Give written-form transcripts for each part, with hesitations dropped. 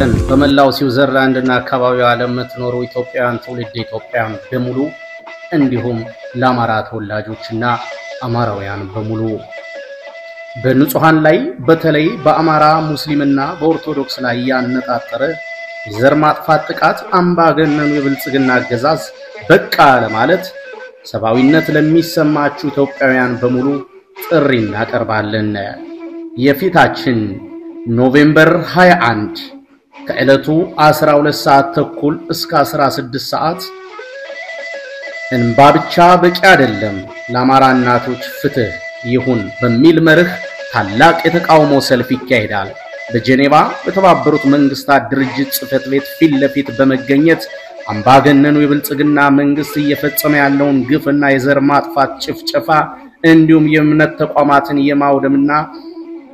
ቀን በመላው ስዊዘርላንድና አካባቢው ዓለም የምትኖሩ ኢትዮጵያውያን ትውልደ ኢትዮጵያውያን በሙሉ እንዲሁም ለአማራ ተወላጆችና አማራውያን በሙሉ በንጹሃን ላይ በተለይ በአማራ ሙስሊምና በኦርቶዶክስ ላይ ያነጣጠረ ዘር ማጥፋት ጥቃት አምባገነኑ የብልጽግና አገዛዝ በቃ ለማለት ሰባዊነት ለሚሰማችሁ ኢትዮጵያውያን በሙሉ ጥሪ እናቀርባለን። የፊታችን ኖቬምበር 21 ከዕለቱ 12 ሰዓት ተኩል እስከ 16 ሰዓት እንባ ብቻ በቂ አይደለም ለአማራ እናቶች ፍትህ ይሁን በሚል መርህ ታላቅ የተቃውሞ ሰልፍ ይካሄዳል። በጄኔቫ በተባበሩት መንግስታት ድርጅት ጽሕፈት ቤት ፊት ለፊት በመገኘት አምባገነኑ የብልጽግና መንግስት እየፈጸመ ያለውን ግፍና የዘር ማጥፋት ጭፍጨፋ እንዲሁም የእምነት ተቋማትን የማውደምና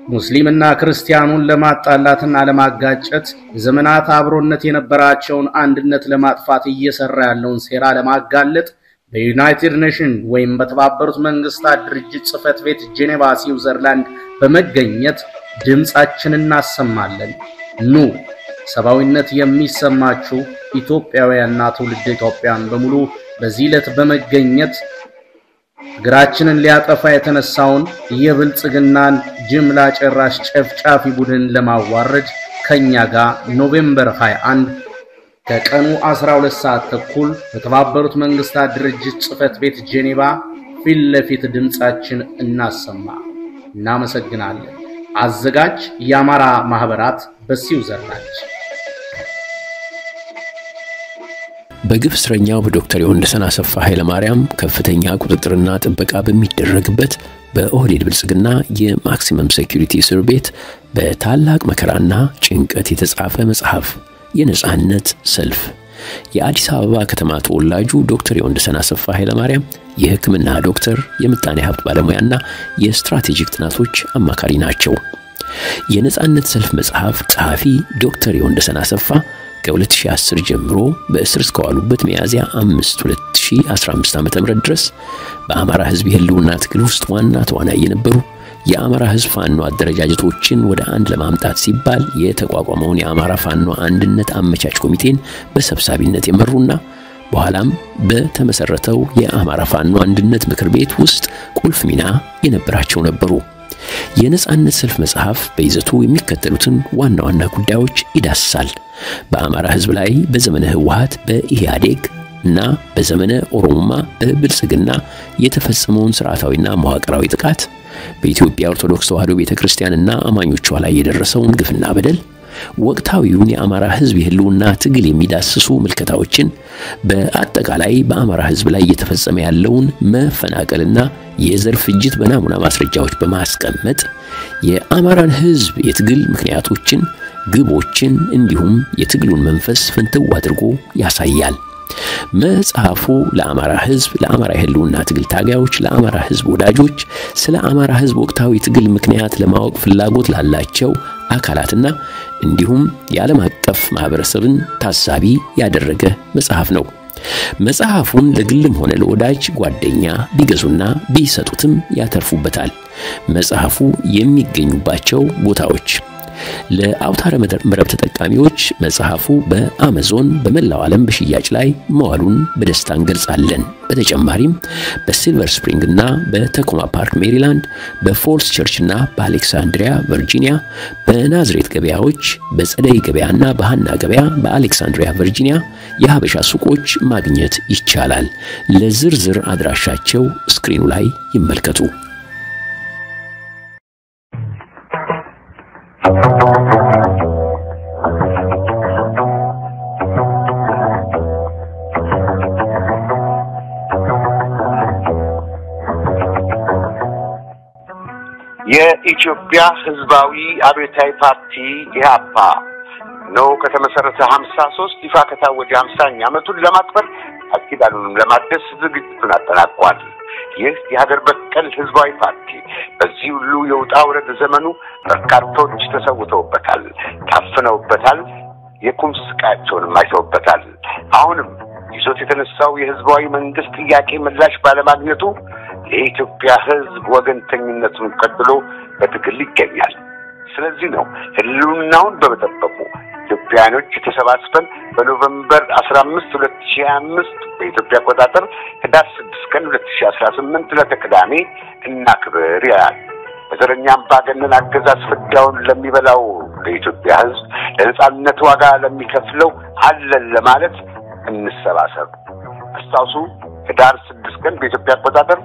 ሙስሊምና ክርስቲያኑን ለማጣላትና ለማጋጨት ዘመናት አብሮነት የነበራቸውን አንድነት ለማጥፋት እየሰራ ያለውን ሴራ ለማጋለጥ በዩናይትድ ኔሽን ወይም በተባበሩት መንግስታት ድርጅት ጽሕፈት ቤት ጄኔቫ ስዊዘርላንድ በመገኘት ድምጻችንን እናሰማለን። ኑ ሰባዊነት የሚሰማችሁ ኢትዮጵያውያንና ትውልደ ኢትዮጵያውያን በሙሉ በዚህ ዕለት በመገኘት ግራችንን ሊያጠፋ የተነሳውን የብልጽግናን ጅምላ ጨራሽ ጨፍጫፊ ቡድን ለማዋረድ ከኛ ጋር ኖቬምበር 21 ከቀኑ 12 ሰዓት ተኩል በተባበሩት መንግስታት ድርጅት ጽሕፈት ቤት ጄኔቫ ፊት ለፊት ድምጻችን እናሰማ። እናመሰግናለን። አዘጋጅ የአማራ ማህበራት በስዊዘርላንድ። በግፍ እስረኛው በዶክተር ዮሐንስ አሰፋ ኃይለ ማርያም ከፍተኛ ቁጥጥርና ጥበቃ በሚደረግበት በኦህዴድ ብልጽግና የማክሲመም ሴኩሪቲ እስር ቤት በታላቅ መከራና ጭንቀት የተጻፈ መጽሐፍ የነጻነት ሰልፍ የአዲስ አበባ ከተማ ተወላጁ ዶክተር ዮሐንስ አሰፋ ኃይለ ማርያም የሕክምና ዶክተር የምጣኔ ሀብት ባለሙያና የስትራቴጂክ ጥናቶች አማካሪ ናቸው። የነጻነት ሰልፍ መጽሐፍ ጸሐፊ ዶክተር ዮሐንስ አሰፋ ከ2010 ጀምሮ በእስር እስከዋሉበት ሚያዝያ 5 2015 ዓ.ም ድረስ በአማራ ህዝብ የህልውና ትግል ውስጥ ዋና ተዋናይ የነበሩ የአማራ ህዝብ ፋኖ አደረጃጀቶችን ወደ አንድ ለማምጣት ሲባል የተቋቋመውን የአማራ ፋኖ አንድነት አመቻች ኮሚቴን በሰብሳቢነት የመሩና በኋላም በተመሰረተው የአማራ ፋኖ አንድነት ምክር ቤት ውስጥ ቁልፍ ሚና የነበራቸው ነበሩ። የነጻነት ሰልፍ መጽሐፍ በይዘቱ የሚከተሉትን ዋና ዋና ጉዳዮች ይዳስሳል። በአማራ ህዝብ ላይ በዘመነ ህወሓት በኢህአዴግ እና በዘመነ ኦሮሞማ በብልጽግና የተፈጸመውን ስርዓታዊና መዋቅራዊ ጥቃት፣ በኢትዮጵያ ኦርቶዶክስ ተዋሕዶ ቤተክርስቲያንና አማኞቿ ላይ የደረሰውን ግፍና በደል፣ ወቅታዊውን የአማራ ህዝብ የህልውና ትግል የሚዳስሱ ምልከታዎችን፣ በአጠቃላይ በአማራ ህዝብ ላይ እየተፈጸመ ያለውን መፈናቀልና የዘር ፍጅት በናሙና ማስረጃዎች በማስቀመጥ የአማራን ህዝብ የትግል ምክንያቶችን፣ ግቦችን እንዲሁም የትግሉን መንፈስ ፍንትው አድርጎ ያሳያል። መጽሐፉ ለአማራ ህዝብ፣ ለአማራ ህልውና ትግል ታጋዮች፣ ለአማራ ህዝብ ወዳጆች፣ ስለ አማራ ህዝብ ወቅታዊ ትግል ምክንያት ለማወቅ ፍላጎት ላላቸው አካላትና እንዲሁም የዓለም አቀፍ ማህበረሰብን ታሳቢ ያደረገ መጽሐፍ ነው። መጽሐፉን ለግልም ሆነ ለወዳጅ ጓደኛ ቢገዙና ቢሰጡትም ያተርፉበታል። መጽሐፉ የሚገኙባቸው ቦታዎች ለአውታረ መረብ ተጠቃሚዎች መጽሐፉ በአማዞን በመላው ዓለም በሽያጭ ላይ መዋሉን በደስታ እንገልጻለን። በተጨማሪም በሲልቨር ስፕሪንግ እና በተኮማ ፓርክ ሜሪላንድ፣ በፎልስ ቸርችና በአሌክሳንድሪያ ቨርጂኒያ፣ በናዝሬት ገበያዎች፣ በጸደይ ገበያና በሃና ገበያ በአሌክሳንድሪያ ቨርጂኒያ የሀበሻ ሱቆች ማግኘት ይቻላል። ለዝርዝር አድራሻቸው ስክሪኑ ላይ ይመልከቱ። የኢትዮጵያ ህዝባዊ አብዮታዊ ፓርቲ ኢህአፓ ነው ከተመሰረተ 53 ይፋ ከታወጀ 50ኛ ዓመቱን ለማክበር አቂዳሉንም ለማደስ ዝግጅቱን አጠናቋል። ይህ የሀገር በቀል ህዝባዊ ፓርቲ በዚህ ሁሉ የውጣ ውረድ ዘመኑ በርካቶች ተሰውተውበታል፣ ታፍነውበታል፣ የቁም ስቃያቸውንም አይተውበታል። አሁንም ይዞት የተነሳው የህዝባዊ መንግስት ጥያቄ ምላሽ ባለማግኘቱ የኢትዮጵያ ህዝብ ወገንተኝነቱን ቀጥሎ በትግል ይገኛል። ስለዚህ ነው ህልውናውን በመጠበቁ ኢትዮጵያኖች ተሰባስበን በኖቬምበር 15 2025 በኢትዮጵያ አቆጣጠር ህዳር 6 ቀን 2018 ለተቀዳሚ እናክብር ይላል። በዘረኛ አምባገነን አገዛዝ ፍዳውን ለሚበላው ለኢትዮጵያ ህዝብ ለነጻነት ዋጋ ለሚከፍለው አለን ለማለት እንሰባሰብ። አስታውሱ ህዳር 6 ቀን በኢትዮጵያ አቆጣጠር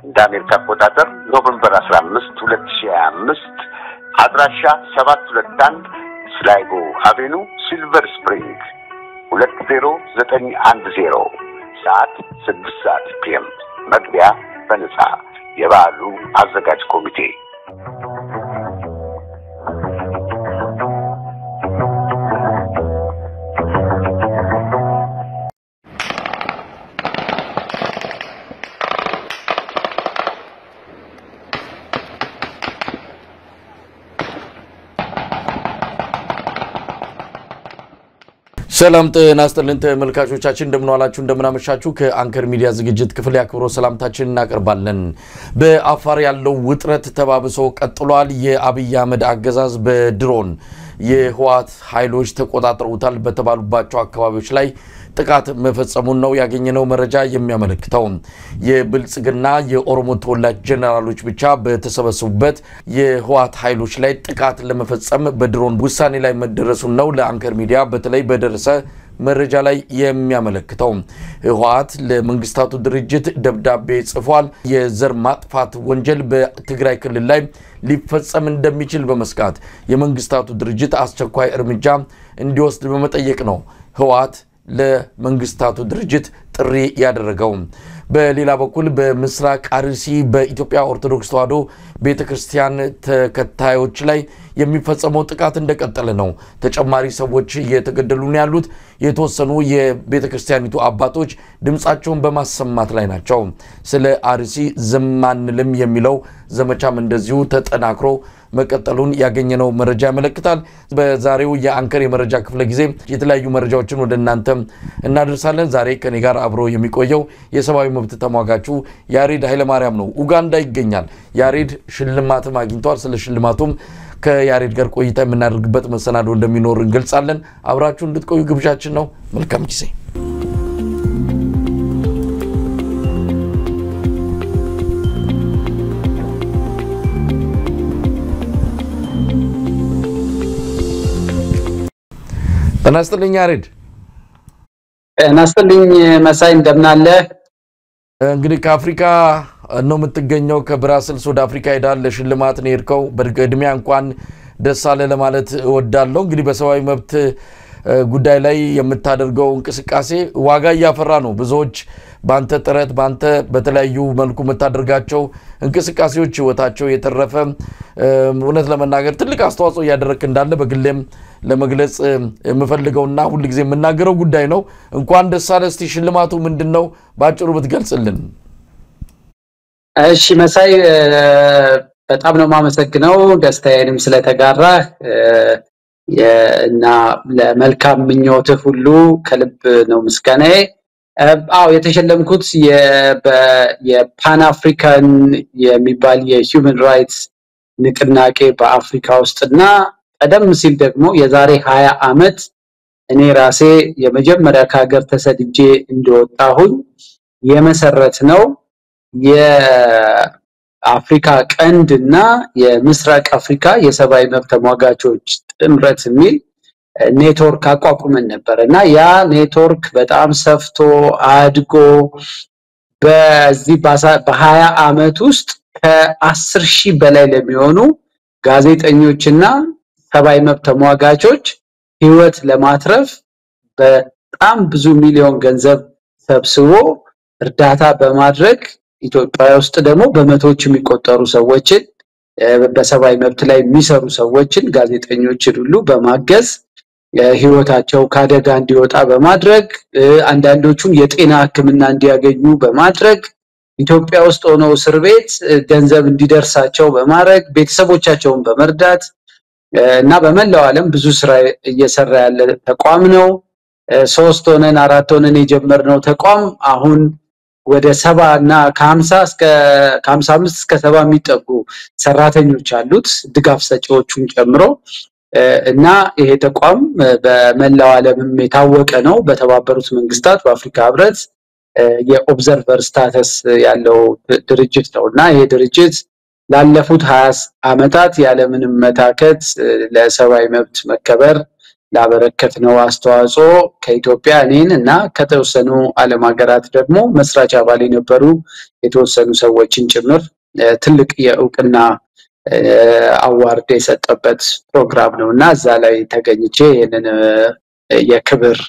እንደ አሜሪካ አቆጣጠር ኖቬምበር 15 2025 አድራሻ 721 ስላይጎ አቬኑ ሲልቨር ስፕሪንግ 20910 ሰዓት 6 ሰዓት ፒኤም መግቢያ በነፃ የበዓሉ አዘጋጅ ኮሚቴ ሰላም ጤና ይስጥልን ተመልካቾቻችን እንደምን ዋላችሁ እንደምን አመሻችሁ ከአንከር ሚዲያ ዝግጅት ክፍል ያክብሮ ሰላምታችንን እናቀርባለን በአፋር ያለው ውጥረት ተባብሶ ቀጥሏል የአብይ አህመድ አገዛዝ በድሮን የህዋት ኃይሎች ተቆጣጥረውታል በተባሉባቸው አካባቢዎች ላይ ጥቃት መፈጸሙን ነው ያገኘነው መረጃ የሚያመለክተው የብልጽግና የኦሮሞ ተወላጅ ጀነራሎች ብቻ በተሰበሰቡበት የህዋት ኃይሎች ላይ ጥቃት ለመፈጸም በድሮን ውሳኔ ላይ መደረሱን ነው ለአንከር ሚዲያ በተለይ በደረሰ መረጃ ላይ የሚያመለክተው ህዋት ለመንግስታቱ ድርጅት ደብዳቤ ጽፏል የዘር ማጥፋት ወንጀል በትግራይ ክልል ላይ ሊፈጸም እንደሚችል በመስጋት የመንግስታቱ ድርጅት አስቸኳይ እርምጃ እንዲወስድ በመጠየቅ ነው ህዋት ለመንግስታቱ ድርጅት ጥሪ ያደረገው በሌላ በኩል በምስራቅ አርሲ በኢትዮጵያ ኦርቶዶክስ ተዋሕዶ ቤተክርስቲያን ተከታዮች ላይ የሚፈጸመው ጥቃት እንደቀጠለ ነው ተጨማሪ ሰዎች እየተገደሉ ነው ያሉት የተወሰኑ የቤተክርስቲያኒቱ አባቶች ድምጻቸውን በማሰማት ላይ ናቸው ስለ አርሲ ዘማንልም የሚለው ዘመቻም እንደዚሁ ተጠናክሮ መቀጠሉን ያገኘነው መረጃ ያመለክታል በዛሬው የአንከር የመረጃ ክፍለ ጊዜ የተለያዩ መረጃዎችን ወደናንተ እናደርሳለን ዛሬ ከኔ ጋር አብሮ የሚቆየው የሰባዊ መብት ተሟጋቹ ያሬድ ኃይለማርያም ነው ኡጋንዳ ይገኛል ያሬድ ሽልማትም አግኝቷል ስለ ሽልማቱም ከያሬድ ጋር ቆይታ የምናደርግበት መሰናዶ እንደሚኖር እንገልጻለን አብራችሁ እንድትቆዩ ግብዣችን ነው መልካም ጊዜ እናስተልኝ ያሬድ እናስተልኝ መሳይ እንደምናለ እንግዲህ ከአፍሪካ ነው የምትገኘው ከብራስልስ ወደ አፍሪካ ሄዳል ለሽልማት ነው የሄድከው በእድሜያ እንኳን ደስ አለ ለማለት እወዳለሁ እንግዲህ በሰዋዊ መብት ጉዳይ ላይ የምታደርገው እንቅስቃሴ ዋጋ ያፈራ ነው ብዙዎች ባንተ ጥረት ባንተ በተለያዩ መልኩ መታደርጋቸው እንቅስቃሴዎች ህይወታቸው የተረፈ እውነት ለመናገር ትልቅ አስተዋጽኦ ያደረክ እንዳለ በግሌም ለመግለጽ የምፈልገውና ሁሉ ጊዜ የምናገረው ጉዳይ ነው እንኳን ደስ አለ እስቲ ሽልማቱ ምንድነው ባጭሩ ብትገልጽልን እሺ መሳይ በጣም ነው ማመሰግነው ደስታዬንም ስለተጋራ እና ለመልካም ምኞትህ ሁሉ ከልብ ነው ምስጋናዬ አው የተሸለምኩት የፓን አፍሪካን የሚባል የሂውመን ራይትስ ንቅናቄ በአፍሪካ ውስጥና ቀደም ሲል ደግሞ የዛሬ 20 አመት እኔ ራሴ የመጀመሪያ ከሀገር ተሰድጄ እንደወጣሁኝ የመሰረት ነው የአፍሪካ ቀንድና የምስራቅ አፍሪካ የሰብአዊ መብት ተሟጋቾች ጥምረት የሚል ኔትወርክ አቋቁመን ነበርና ያ ኔትወርክ በጣም ሰፍቶ አድጎ በዚህ በ20 አመት ውስጥ ከ10,000 በላይ ለሚሆኑ ጋዜጠኞችና ሰብአዊ መብት ተሟጋቾች ህይወት ለማትረፍ በጣም ብዙ ሚሊዮን ገንዘብ ሰብስቦ እርዳታ በማድረግ ኢትዮጵያ ውስጥ ደግሞ በመቶዎች የሚቆጠሩ ሰዎችን በሰብአዊ መብት ላይ የሚሰሩ ሰዎችን ጋዜጠኞችን ሁሉ በማገዝ ህይወታቸው ካደጋ እንዲወጣ በማድረግ አንዳንዶቹን የጤና ህክምና እንዲያገኙ በማድረግ ኢትዮጵያ ውስጥ ሆነው እስር ቤት ገንዘብ እንዲደርሳቸው በማድረግ ቤተሰቦቻቸውን በመርዳት እና በመላው ዓለም ብዙ ስራ እየሰራ ያለ ተቋም ነው 3 ሆነን 4 ሆነን የጀመርነው ተቋም አሁን ወደ 70 እና ከ50 እስከ 55 እስከ 70 የሚጠጉ ሰራተኞች አሉት ድጋፍ ሰጪዎቹን ጨምሮ እና ይሄ ተቋም በመላው ዓለምም የታወቀ ነው በተባበሩት መንግስታት በአፍሪካ ህብረት የኦብዘርቨር ስታተስ ያለው ድርጅት ነውና ይሄ ድርጅት ላለፉት 20 ዓመታት ያለምንም መታከት ለሰብአዊ መብት መከበር ላበረከትነው አስተዋጽኦ ከኢትዮጵያ እኔን እና ከተወሰኑ ዓለም ሀገራት ደግሞ መስራች አባል የነበሩ የተወሰኑ ሰዎችን ጭምር ትልቅ የእውቅና አዋርድ የሰጠበት ፕሮግራም ነውና እዛ ላይ ተገኝቼ ይሄንን የክብር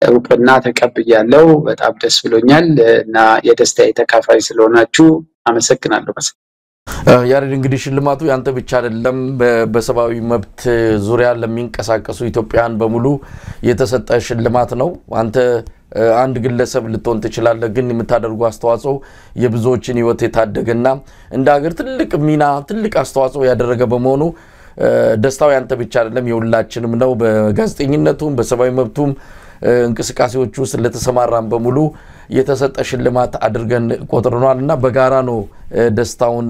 እውቅና ተቀብያለሁ በጣም ደስ ብሎኛል እና የደስታዬ ተካፋይ ስለሆናችሁ አመሰግናለሁ ያሬድ እንግዲህ ሽልማቱ ያንተ ብቻ አይደለም በሰብአዊ መብት ዙሪያ ለሚንቀሳቀሱ ኢትዮጵያን በሙሉ የተሰጠ ሽልማት ነው አንተ አንድ ግለሰብ ልትሆን ትችላለህ ግን የምታደርጉ አስተዋጽኦ የብዙዎችን ህይወት የታደገና እንደ ሀገር ትልቅ ሚና ትልቅ አስተዋጽኦ ያደረገ በመሆኑ ደስታው ያንተ ብቻ አይደለም የሁላችንም ነው በጋዜጠኝነቱም በሰብአዊ መብቱም እንቅስቃሴዎቹ ስለተሰማራን በሙሉ የተሰጠ ሽልማት አድርገን ቆጥረናልና በጋራ ነው ደስታውን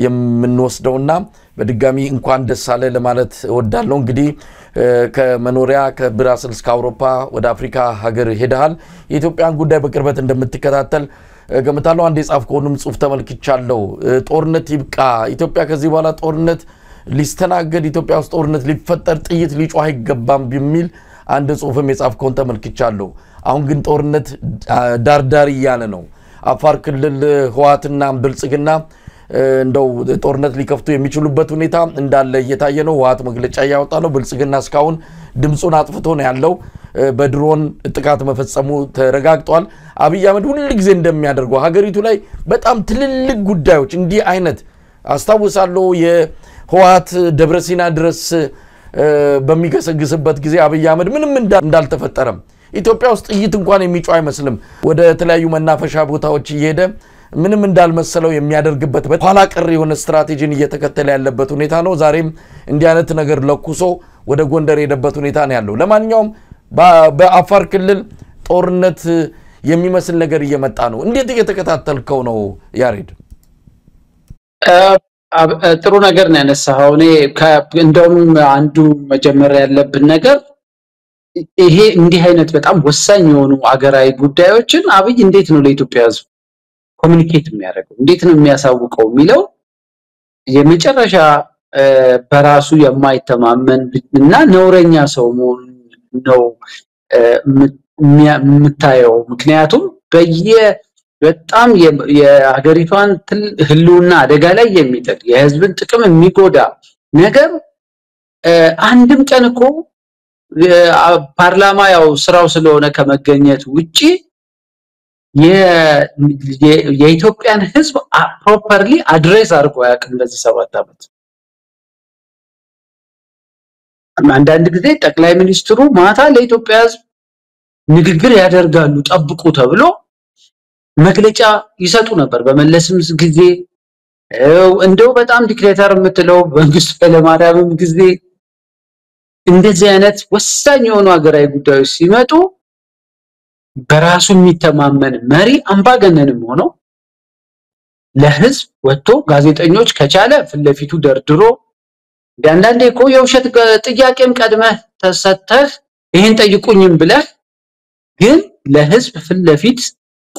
የምንወስደውና በድጋሚ እንኳን ደስ አለ ለማለት እወዳለሁ እንግዲህ ከመኖሪያ ከብራስልስ ከአውሮፓ ወደ አፍሪካ ሀገር ሄደሃል የኢትዮጵያን ጉዳይ በቅርበት እንደምትከታተል ገምታለሁ አንድ የጻፍከውንም ጽሁፍ ተመልክቻለሁ ጦርነት ይብቃ ኢትዮጵያ ከዚህ በኋላ ጦርነት ሊስተናገድ ኢትዮጵያ ውስጥ ጦርነት ሊፈጠር ጥይት ሊጮህ አይገባም በሚል አንድ ጽሁፍም የጻፍከውን ተመልክቻለሁ አሁን ግን ጦርነት ዳርዳር ያለ ነው አፋር ክልል ህዋትና ብልጽግና እንደው ጦርነት ሊከፍቱ የሚችሉበት ሁኔታ እንዳለ እየታየ ነው ህዋት መግለጫ ያወጣ ነው ብልጽግና እስካሁን ድምጹን አጥፍቶ ነው ያለው በድሮን ጥቃት መፈጸሙ ተረጋግጧል አብይ አህመድ ሁሉ ጊዜ እንደሚያደርገው ሀገሪቱ ላይ በጣም ትልልቅ ጉዳዮች እንዲህ አይነት አስተዋውሳለሁ የህዋት ደብረሲና ድረስ በሚገሰግስበት ጊዜ አብይ አህመድ ምንም እንዳልተፈጠረም ኢትዮጵያ ውስጥ ጥይት እንኳን የሚጮህ አይመስልም ወደ ተለያዩ መናፈሻ ቦታዎች እየሄደ ምንም እንዳልመሰለው የሚያደርግበት በኋላ ቀር የሆነ ስትራቴጂን እየተከተለ ያለበት ሁኔታ ነው ዛሬም እንዲህ አይነት ነገር ለኩሶ ወደ ጎንደር የሄደበት ሁኔታ ነው ያለው ለማንኛውም በአፋር ክልል ጦርነት የሚመስል ነገር እየመጣ ነው እንዴት እየተከታተልከው ነው ያሬድ ጥሩ ነገር ነው ያነሳው እኔ እንደውም አንዱ መጀመሪያ ያለብን ነገር ይሄ እንዲህ አይነት በጣም ወሳኝ የሆኑ አገራዊ ጉዳዮችን አብይ እንዴት ነው ለኢትዮጵያ ህዝብ ኮሙኒኬት የሚያደርገው እንዴት ነው የሚያሳውቀው የሚለው የመጨረሻ በራሱ የማይተማመን እና ነውረኛ ሰው ነው የምታየው ምክንያቱም በጣም የሀገሪቷን ህልውና አደጋ ላይ የሚጥል የህዝብን ጥቅም የሚጎዳ ነገር አንድም ቀን እኮ ፓርላማ ያው ስራው ስለሆነ ከመገኘት ውጪ የኢትዮጵያን ህዝብ ፕሮፐርሊ አድሬስ አድርጎ ያቅም ለዚህ 7 ዓመት አንዳንድ ጊዜ ጠቅላይ ሚኒስትሩ ማታ ለኢትዮጵያ ህዝብ ንግግር ያደርጋሉ ጠብቁ ተብሎ መግለጫ ይሰጡ ነበር በመለስም ጊዜ እንደው በጣም ዲክቴተር የምትለው መንግስቱ ኃይለማርያምም ጊዜ እንደዚህ አይነት ወሳኝ የሆኑ ሀገራዊ ጉዳዮች ሲመጡ በራሱ የሚተማመን መሪ አምባገነንም ሆኖ ለህዝብ ወጥቶ ጋዜጠኞች ከቻለ ፍለፊቱ ደርድሮ አንዳንዴ እኮ የውሸት ጥያቄም ቀድመህ ተሰጥተህ ይሄን ጠይቁኝም ብለህ ግን ለህዝብ ፍለፊት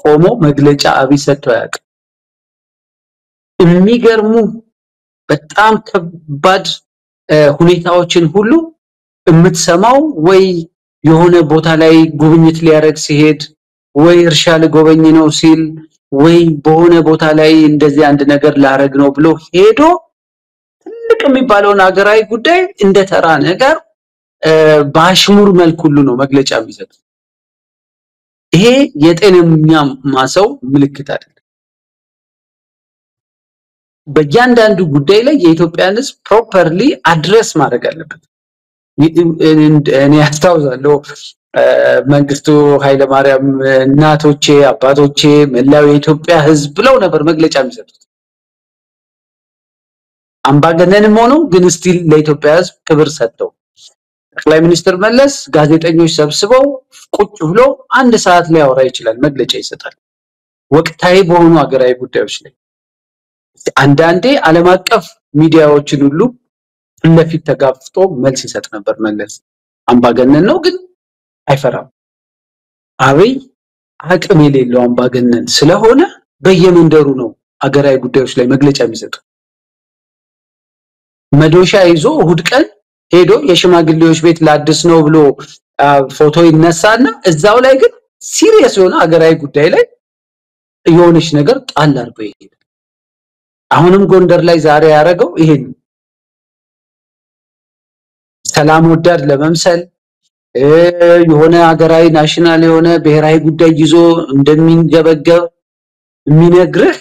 ቆሞ መግለጫ አብይ ሰጥቶ ያውቃል የሚገርሙ በጣም ከባድ ሁኔታዎችን ሁሉ የምትሰማው ወይ የሆነ ቦታ ላይ ጉብኝት ሊያረግ ሲሄድ ወይ እርሻ ለጎበኝ ነው ሲል ወይ በሆነ ቦታ ላይ እንደዚህ አንድ ነገር ላረግ ነው ብሎ ሄዶ ትልቅ የሚባለውን ሀገራዊ ጉዳይ እንደ ተራ ነገር በአሽሙር መልኩ ሁሉ ነው መግለጫ የሚሰጥ ይሄ የጤነኛ ማሰው ምልክት አይደለም በእያንዳንዱ ጉዳይ ላይ የኢትዮጵያን ህዝብ ፕሮፐርሊ አድሬስ ማድረግ አለበት እኔ አስታውሳለሁ መንግስቱ ኃይለማርያም እናቶቼ አባቶቼ መላው የኢትዮጵያ ህዝብ ብለው ነበር መግለጫ የሚሰጡት አምባገነንም ሆኖ ግን ስቲል ለኢትዮጵያ ህዝብ ክብር ሰጥተው ጠቅላይ ሚኒስትር መለስ ጋዜጠኞች ሰብስበው ቁጭ ብሎ አንድ ሰዓት ላይ ያወራ ይችላል መግለጫ ይሰጣል ወቅታዊ በሆኑ ሀገራዊ ጉዳዮች ላይ አንዳንዴ ዓለም አቀፍ ሚዲያዎችን ሁሉ ፍለፊት ተጋፍጦ መልስ ይሰጥ ነበር መለስ አምባገነን ነው ግን አይፈራም አብይ አቅም የሌለው አምባገነን ስለሆነ በየመንደሩ ነው አገራዊ ጉዳዮች ላይ መግለጫ የሚሰጠው መዶሻ ይዞ እሁድ ቀን ሄዶ የሽማግሌዎች ቤት ላድስ ነው ብሎ ፎቶ ይነሳና እዛው ላይ ግን ሲሪየስ የሆነ አገራዊ ጉዳይ ላይ የሆነች ነገር ጣል አድርጎ ይሄዳል አሁንም ጎንደር ላይ ዛሬ ያረጋው ይሄን ሰላም ወዳድ ለመምሰል የሆነ አገራዊ ናሽናል የሆነ ብሔራዊ ጉዳይ ይዞ እንደሚንገበገብ የሚነግርህ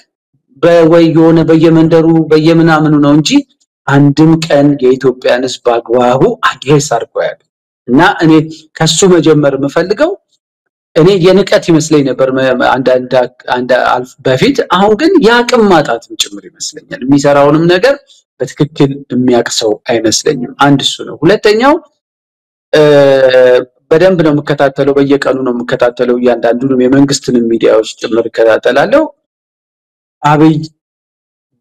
በወይ የሆነ በየመንደሩ በየምናምኑ ነው እንጂ አንድም ቀን የኢትዮጵያንስ ባግባቡ አድሬስ አድርጓል እና እኔ ከሱ መጀመር የምፈልገው እኔ የንቀት ይመስለኝ ነበር አንድ አልፍ በፊት አሁን ግን ያቅም ማጣትም ጭምር ይመስለኛል የሚሰራውንም ነገር በትክክል የሚያቅሰው አይመስለኝም አንድ እሱ ነው ሁለተኛው በደንብ ነው መከታተለው በየቀኑ ነው መከታተለው ያንዳንዱንም የመንግስትን ሚዲያዎች ጭምር ከታተላለው አብይ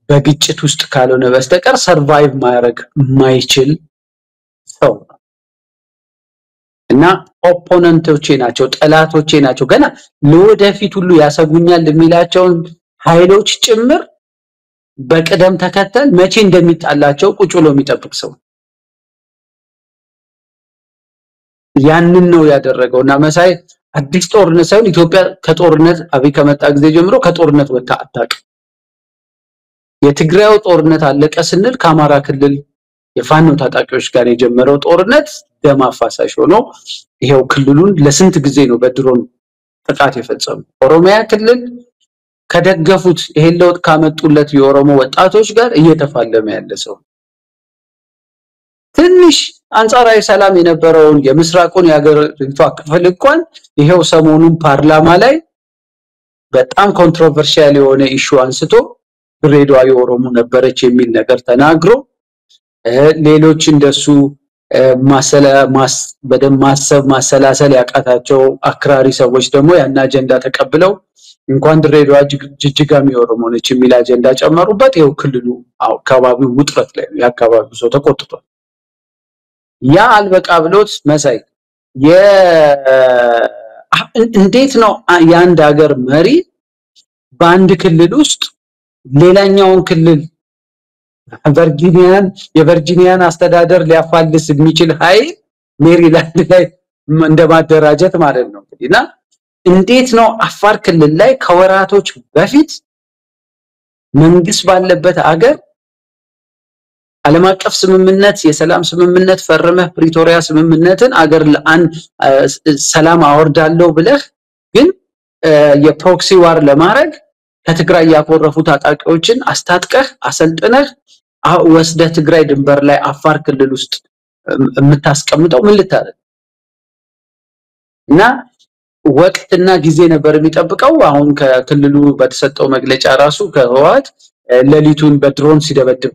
በግጭት ውስጥ ካልሆነ በስተቀር ሰርቫይቭ ማድረግ ማይችል ሰው እና ኦፖነንቶቼ ናቸው ጠላቶቼ ናቸው ገና ለወደፊት ሁሉ ያሰጉኛል የሚላቸው ኃይሎች ጭምር በቀደም ተከተል መቼ እንደሚጣላቸው ቁጭ ብሎ የሚጠብቅ ሰው ያንን ነው ያደረገውና መሳይ አዲስ ጦርነት ሳይሆን ኢትዮጵያ ከጦርነት አብይ ከመጣ ጊዜ ጀምሮ ከጦርነት ወጣ አጣቅ የትግራዩ ጦርነት አለቀ ስንል ከአማራ ክልል የፋኖ ታጣቂዎች ጋር የጀመረው ጦርነት ደም አፋሳሽ ሆኖ ይሄው ክልሉን ለስንት ጊዜ ነው በድሮን ጥቃት የፈጸሙ ኦሮሚያ ክልል ከደገፉት ይሄን ለውጥ ካመጡለት የኦሮሞ ወጣቶች ጋር እየተፋለመ ያለ ሰው ትንሽ አንጻራዊ ሰላም የነበረውን የምስራቁን ያገሪቷ ክፍል እንኳን ይሄው ሰሞኑን ፓርላማ ላይ በጣም ኮንትሮቨርሺያል የሆነ ኢሹ አንስቶ ድሬዳዋ የኦሮሞ ነበረች የሚል ነገር ተናግሮ ሌሎች እንደሱ በደም ማሰላሰል ያቃታቸው አክራሪ ሰዎች ደግሞ ያን አጀንዳ ተቀብለው እንኳን ድሬዳዋ ጅጅጋም የኦሮሞ ነች የሚል አጀንዳ ጨመሩበት ይሄው ክልሉ አካባቢው ውጥረት ላይ ያካባቢው ሰው ተቆጥቷል ያ አልበቃ ብሎት መሳይ እንዴት ነው ያንድ ሀገር መሪ በአንድ ክልል ውስጥ ሌላኛውን ክልል የቨርጂኒያን አስተዳደር ሊያፋልስ የሚችል ኃይል ሜሪላንድ ላይ እንደማደራጀት ማለት ነው እና እንዴት ነው አፋር ክልል ላይ ከወራቶች በፊት መንግስት ባለበት ሀገር ዓለም አቀፍ ስምምነት የሰላም ስምምነት ፈርመህ ፕሪቶሪያ ስምምነትን አገር ሰላም አወርዳለሁ ብለህ ግን የፕሮክሲ ዋር ለማድረግ ከትግራይ ያቆረፉ ታጣቂዎችን አስታጥቀህ አሰልጥነህ ወስደ ትግራይ ድንበር ላይ አፋር ክልል ውስጥ የምታስቀምጠው ምን ልታረግ እና ወቅትና ጊዜ ነበር የሚጠብቀው አሁን ከክልሉ በተሰጠው መግለጫ ራሱ ከህወሓት ለሊቱን በድሮን ሲደበድብ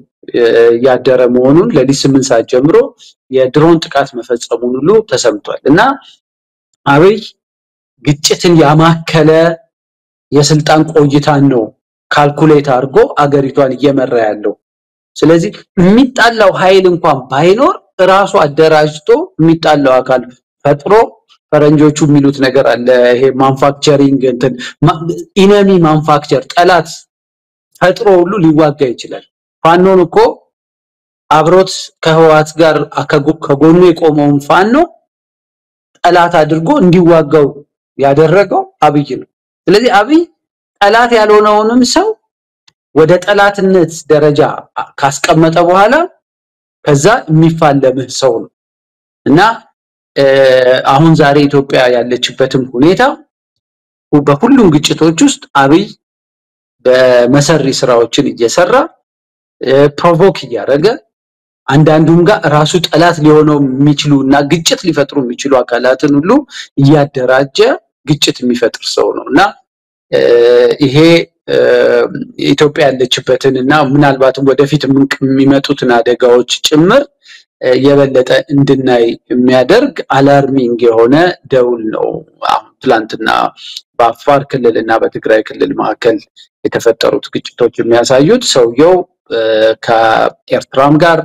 ያደረ መሆኑን ለሊት 8 ሰዓት ጀምሮ የድሮን ጥቃት መፈጸሙን ሁሉ ተሰምቷል እና አብይ ግጭትን ያማከለ የስልጣን ቆይታን ነው ካልኩሌት አድርጎ አገሪቷን እየመራ ያለው ስለዚህ የሚጣላው ኃይል እንኳን ባይኖር ራሱ አደራጅቶ የሚጣላው አካል ፈጥሮ ፈረንጆቹ የሚሉት ነገር አለ ይሄ ማኑፋክቸሪንግ እንትን ኢነሚ ማኑፋክቸር ጠላት ፈጥሮ ሁሉ ሊዋጋ ይችላል ፋኖን እኮ አብሮት ከህወሓት ጋር ከጎኑ የቆመውን ፋኖ ጠላት አድርጎ እንዲዋጋው ያደረገው አብይ ነው ስለዚህ አብይ ጠላት ያልሆነውንም ሰው ወደ ጠላትነት ደረጃ ካስቀመጠ በኋላ ከዛ የሚፋለምህ ሰው ነው እና አሁን ዛሬ ኢትዮጵያ ያለችበትም ሁኔታ በሁሉም ግጭቶች ውስጥ አብይ በመሰሪ ስራዎችን እየሰራ ፕሮቮክ ያደረገ አንዳንዱም ጋር ራሱ ጠላት ሊሆነው የሚችሉና ግጭት ሊፈጥሩ የሚችሉ አካላትን ሁሉ ያደራጀ ግጭት የሚፈጥር ሰው ነውና ይሄ ኢትዮጵያ ያለችበትንና ምናልባትም ወደፊት የሚመጡትን አደጋዎች ጭምር የበለጠ እንድናይ የሚያደርግ አላርሚንግ የሆነ ደውል ነው ትላንትና በአፋር ክልልና በትግራይ ክልል መካከል የተፈጠሩት ግጭቶች የሚያሳዩት ሰውየው ከኤርትራም ጋር